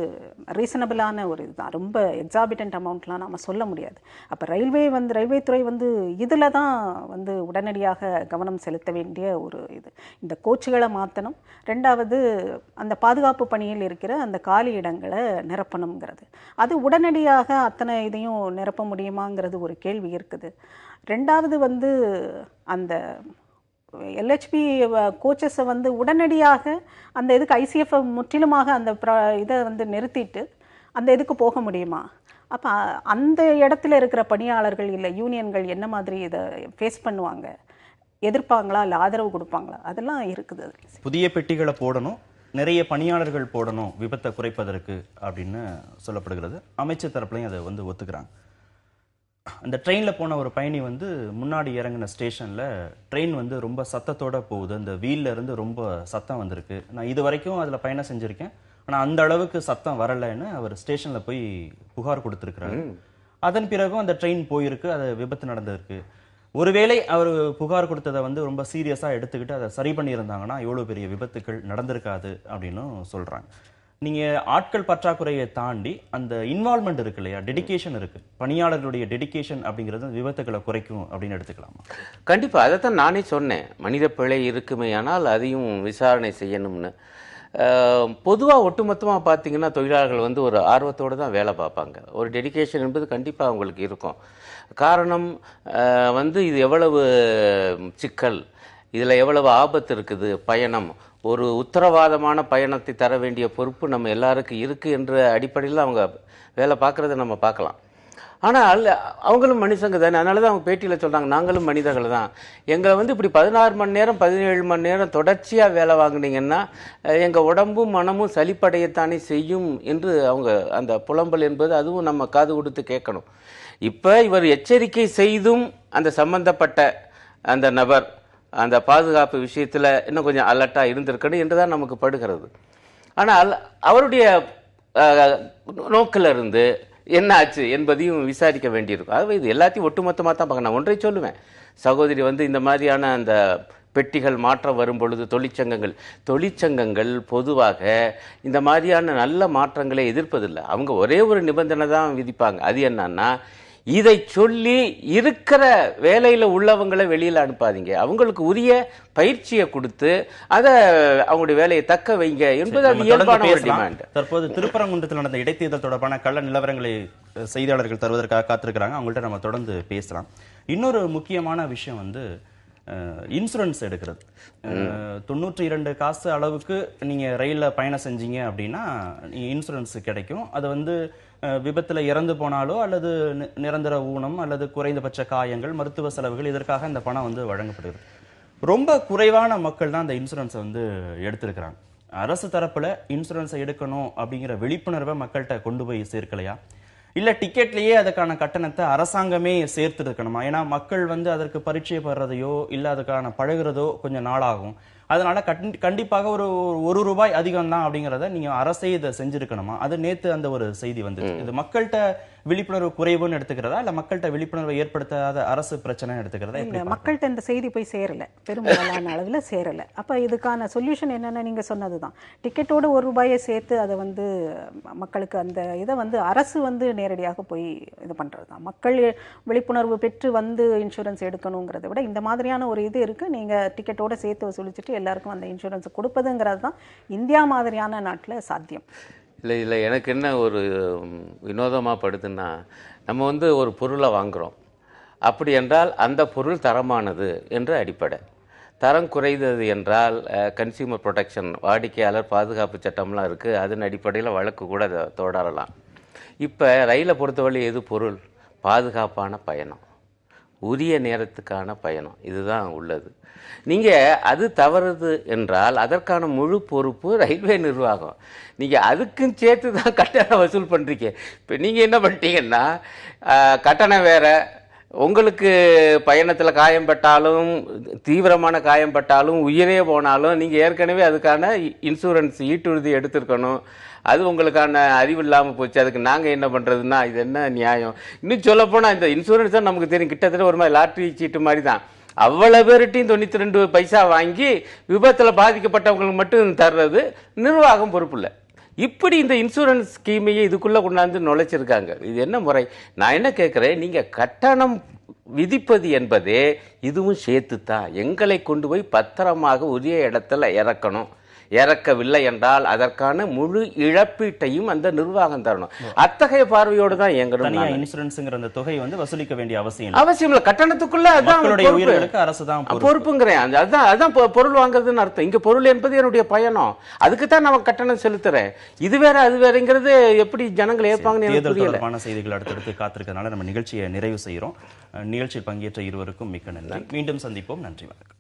ரீசனபிளான ஒரு இதுதான், ரொம்ப எக்ஸாபிட்டன்ட் அமௌண்ட்லாம் நாம் சொல்ல முடியாது. அப்போ ரயில்வே துறை வந்து இதில் தான் வந்து உடனடியாக கவனம் செலுத்த வேண்டிய ஒரு இது. இந்த கோச்சுகளை மாற்றணும், ரெண்டாவது அந்த பாதுகாப்பு பணியில் இருக்கிற அந்த காலி இடங்களை நிரப்பணுங்கிறது. அது உடனடியாக அத்தனை இதையும் நிரப்ப முடியுமாங்கிறது ஒரு கேள்வி இருக்குது. ரெண்டாவது வந்து அந்த எல்ஹெச்பி கோச்சஸை வந்து உடனடியாக அந்த இதுக்கு ஐசிஎஃப் முற்றிலுமாக அந்த இதை வந்து நிறுத்திட்டு அந்த இதுக்கு போக முடியுமா? அப்போ அந்த இடத்துல இருக்கிற பணியாளர்கள் இல்லை யூனியன்கள் என்ன மாதிரி இதை ஃபேஸ் பண்ணுவாங்க, எதிர்ப்பாங்களா இல்லை ஆதரவு கொடுப்பாங்களா, அதெல்லாம் இருக்குது. புதிய பெட்டிகளை போடணும், நிறைய பணியாளர்கள் போடணும் விபத்தை குறைப்பதற்கு அப்படின்னு சொல்லப்படுகிறது. அமைச்சர் தரப்புலையும் அதை வந்து ஒத்துக்கிறாங்க. அந்த ட்ரெயினில் போன ஒரு பயணி வந்து முன்னாடி இறங்கின ஸ்டேஷனில் ட்ரெயின் வந்து ரொம்ப சத்தத்தோடு போகுது, அந்த வீல்ல இருந்து ரொம்ப சத்தம் வந்திருக்கு, நான் இது வரைக்கும் அதில் பயணம் செஞ்சுருக்கேன் ஆனால் அந்த அளவுக்கு சத்தம் வரலைன்னு அவர் ஸ்டேஷனில் போய் புகார் கொடுத்துருக்குறாரு. அதன் பிறகும் அந்த ட்ரெயின் போயிருக்கு, அது விபத்து நடந்திருக்கு. ஒருவேளை அவர் புகார் கொடுத்ததை வந்து ரொம்ப சீரியஸாக எடுத்துக்கிட்டு அதை சரி பண்ணியிருந்தாங்கன்னா இவ்வளோ பெரிய விபத்துக்கள் நடந்திருக்காது அப்படின்னு சொல்கிறாங்க. நீங்க ஆட்கள் பற்றாக்குறையை தாண்டி அந்த இன்வால்மெண்ட் இருக்கு இல்லையா, டெடிகேஷன் இருக்கு, பணியாளர்களுடைய டெடிகேஷன் அப்படிங்கிறது விபத்துகளை குறைக்கும் அப்படின்னு எடுத்துக்கலாமா? கண்டிப்பாக அதைத்தான் நானே சொன்னேன். மனித பிழை இருக்குமே ஆனால் அதையும் விசாரணை செய்யணும்னு. பொதுவாக ஒட்டுமொத்தமாக பார்த்தீங்கன்னா தொழிலாளர்கள் வந்து ஒரு ஆர்வத்தோடு தான் வேலை பார்ப்பாங்க. ஒரு டெடிகேஷன் என்பது கண்டிப்பாக அவங்களுக்கு இருக்கும். காரணம் வந்து இது எவ்வளவு சிக்கல், இதில் எவ்வளவு ஆபத்து இருக்குது, பயணம், ஒரு உத்தரவாதமான பயணத்தை தர வேண்டிய பொறுப்பு நம்ம எல்லாருக்கும் இருக்குது என்ற அடிப்படையில் அவங்க வேலை பார்க்குறத நம்ம பார்க்கலாம். ஆனால் அவங்களும் மனுஷங்க தானே. அதனால தான் அவங்க பேட்டியில் சொல்கிறாங்க, நாங்களும் மனிதர்கள் தான். எங்களை வந்து இப்படி 16 மணி நேரம் 17 மணி நேரம் தொடர்ச்சியாக வேலை வாங்கினீங்கன்னா எங்கள் உடம்பும் மனமும் சலிப்படையத்தானே செய்யும் என்று அவங்க அந்த புலம்பல் என்பது அதுவும் நம்ம காது கொடுத்து கேட்கணும். இப்போ இவர் எச்சரிக்கை செய்தும் அந்த சம்பந்தப்பட்ட அந்த நபர் அந்த பாதுகாப்பு விஷயத்தில் இன்னும் கொஞ்சம் அலர்ட்டாக இருந்திருக்கணும் என்று தான் நமக்கு படுகிறது. ஆனால் அவருடைய நோக்கில் இருந்து என்ன ஆச்சு என்பதையும் விசாரிக்க வேண்டியிருக்கும். ஆகவே இது எல்லாத்தையும் ஒட்டுமொத்தமாக தான் பார்க்க. நான் ஒன்றை சொல்லுவேன், சகோதரி வந்து இந்த மாதிரியான அந்த பெட்டிகள் மாற்றம் வரும் பொழுது தொழிற்சங்கங்கள் பொதுவாக இந்த மாதிரியான நல்ல மாற்றங்களை எதிர்ப்பதில்லை. அவங்க ஒரே ஒரு நிபந்தனை தான் விதிப்பாங்க. அது என்னன்னா, இதை சொல்லி இருக்கிற வேலையில் உள்ளவங்களை வெளியில் அனுப்பாதீங்க, அவங்களுக்கு உரிய பயிற்சியை கொடுத்து அதை அவங்களுடைய வேலையை தக்க வைங்க என்பது அது இயல்பான ஒரு டிமாண்ட். தற்போது திருப்பரங்குன்றத்தில் நடந்த இடைத்தேர்தல் தொடர்பான கள நிலவரங்களை செய்தியாளர்கள் தருவதற்காக காத்திருக்கிறாங்க. அவங்கள்ட்ட நம்ம தொடர்ந்து பேசலாம். இன்னொரு முக்கியமான விஷயம் வந்து இன்சூரன்ஸ் எடுக்கிறது. 92 காசு அளவுக்கு நீங்க ரயில்ல பயணம் செஞ்சீங்க அப்படின்னா இன்சூரன்ஸ் கிடைக்கும். அது வந்து விபத்துல இறந்து போனாலோ அல்லது நிரந்தர ஊனம் அல்லது குறைந்தபட்ச காயங்கள், மருத்துவ செலவுகள், இதற்காக இந்த பணம் வந்து வழங்கப்படுகிறது. ரொம்ப குறைவான மக்கள் தான் அந்த இன்சூரன்ஸை வந்து எடுத்திருக்கிறாங்க. அரசு தரப்புல இன்சூரன்ஸை எடுக்கணும் அப்படிங்கிற விழிப்புணர்வை மக்கள்கிட்ட கொண்டு போய் சேர்க்கலையா, இல்ல டிக்கெட்லயே அதுக்கான கட்டணத்தை அரசாங்கமே சேர்த்து இருக்கணுமா? ஏன்னா மக்கள் வந்து அதற்கு பரிச்சயப்படுறதையோ இல்ல அதுக்கான பழகுறதோ கொஞ்சம் நாளாகும். அதனால கண்டிப்பாக ஒரு ரூபாய் அதிகம் தான் அப்படிங்கறத நீங்க அரசே இதை செஞ்சிருக்கணுமா? அது நேத்து அந்த ஒரு செய்தி வந்து இது மக்கள்கிட்ட விழிப்புணர்வு குறைவுன்னு எடுத்துக்கிறதா இல்ல மக்கள்கிட்ட விழிப்புணர்வை ஏற்படுத்தாத அரசு பிரச்சனை எடுத்துக்கிறதா? இல்ல, மக்கள்கிட்ட இந்த செய்தி போய் சேரல, பெரும்பாலான அளவில் சேரல. அப்ப இதுக்கான சொல்யூஷன் என்னன்னா, நீங்க சொன்னதுதான், டிக்கெட்டோட ₹1 சேர்த்து அதை வந்து மக்களுக்கு அந்த இதை வந்து அரசு வந்து நேரடியாக போய் இது பண்றதுதான். மக்கள் விழிப்புணர்வு பெற்று வந்து இன்சூரன்ஸ் எடுக்கணுங்கிறத விட இந்த மாதிரியான ஒரு இது இருக்கு, நீங்க டிக்கெட்டோட சேர்த்து வசூலிச்சுட்டு எல்லாருக்கும் அந்த இன்சூரன்ஸ் கொடுப்பதுங்கிறது தான் இந்தியா மாதிரியான நாட்டில் சாத்தியம். இல்லை எனக்கு என்ன ஒரு வினோதமாக படுதுன்னா, நம்ம வந்து ஒரு பொருளை வாங்குகிறோம், அப்படி என்றால் அந்த பொருள் தரமானது என்ற அடிப்படை. தரம் குறைந்தது என்றால் கன்சியூமர் ப்ரொடெக்ஷன், வாடிக்கையாளர் பாதுகாப்பு சட்டம்லாம் இருக்குது, அதன் அடிப்படையில் வழக்கு கூட தொடரலாம். இப்போ ரயிலை பொறுத்தவரை எது பொருள்? பாதுகாப்பான பயணம், உரிய நேரத்துக்கான பயணம், இதுதான் உள்ளது. நீங்கள் அது தவறுது என்றால் அதற்கான முழு பொறுப்பு ரயில்வே நிர்வாகம். நீங்கள் அதுக்கும் சேர்த்து தான் கட்டணம் வசூல் பண்ணுறீங்க. இப்போ நீங்கள் என்ன பண்ணிட்டீங்கன்னா, கட்டணம் வேறு, உங்களுக்கு பயணத்தில் காயம்பட்டாலும் தீவிரமான காயம்பட்டாலும் உயிரே போனாலும் நீங்கள் ஏற்கனவே அதுக்கான இன்சூரன்ஸ் ஈட்டுறுதி எடுத்திருக்கணும். அது உங்களுக்கான அறிவு இல்லாமல் போச்சு, அதுக்கு நாங்கள் என்ன பண்ணுறதுன்னா இது என்ன நியாயம்? இன்னும் சொல்லப்போனால் இந்த இன்சூரன்ஸ் தான் நமக்கு தெரியும், கிட்டத்தட்ட ஒரு மாதிரி லாட்ரி சீட்டு மாதிரி தான். அவ்வளவு பேர்கிட்டையும் 92 பைசா வாங்கி விபத்தில் பாதிக்கப்பட்டவங்களுக்கு மட்டும் தர்றது நிர்வாகம் பொறுப்பு இல்லை. இப்படி இந்த இன்சூரன்ஸ் ஸ்கீமையை இதுக்குள்ளே கொண்டாந்து நுழைச்சிருக்காங்க. இது என்ன முறை? நான் என்ன கேட்குறேன், நீங்கள் கட்டணம் விதிப்பது என்பதே இதுவும் சேர்த்துத்தான். எங்களை கொண்டு போய் பத்திரமாக உரிய இடத்துல இறக்கணும். இறக்கவில்லை என்றால் அதற்கான முழு இழப்பீட்டையும் அந்த நிர்வாகம் தரணும். அத்தகைய பார்வையோடு தான் எங்களுடைய இன்சூரன்ஸ்ங்கிற அந்த தொகை வந்து வசூலிக்க வேண்டிய அவசியம் இல்லை. கட்டணத்துக்குள்ள அதான் பொறுப்புங்கிறேன். அதான் பொருள் வாங்குறதுன்னு அர்த்தம். இங்க பொருள் என்பது என்னுடைய பயணம், அதுக்கு தான் நான் கட்டணம் செலுத்துறேன். இது வேற அது வேறங்கிறது எப்படி ஜனங்கள் ஏற்பாங்கன்னு எனக்கு புரியல. செய்திகள் அடுத்தடுத்து காத்திருக்கிறதுனால நம்ம நிகழ்ச்சியை நிறைவு செய்கிறோம். நிகழ்ச்சியில் பங்கேற்ற இருவருக்கும் மிக்க நன்றி. மீண்டும் சந்திப்போம். நன்றி, வணக்கம்.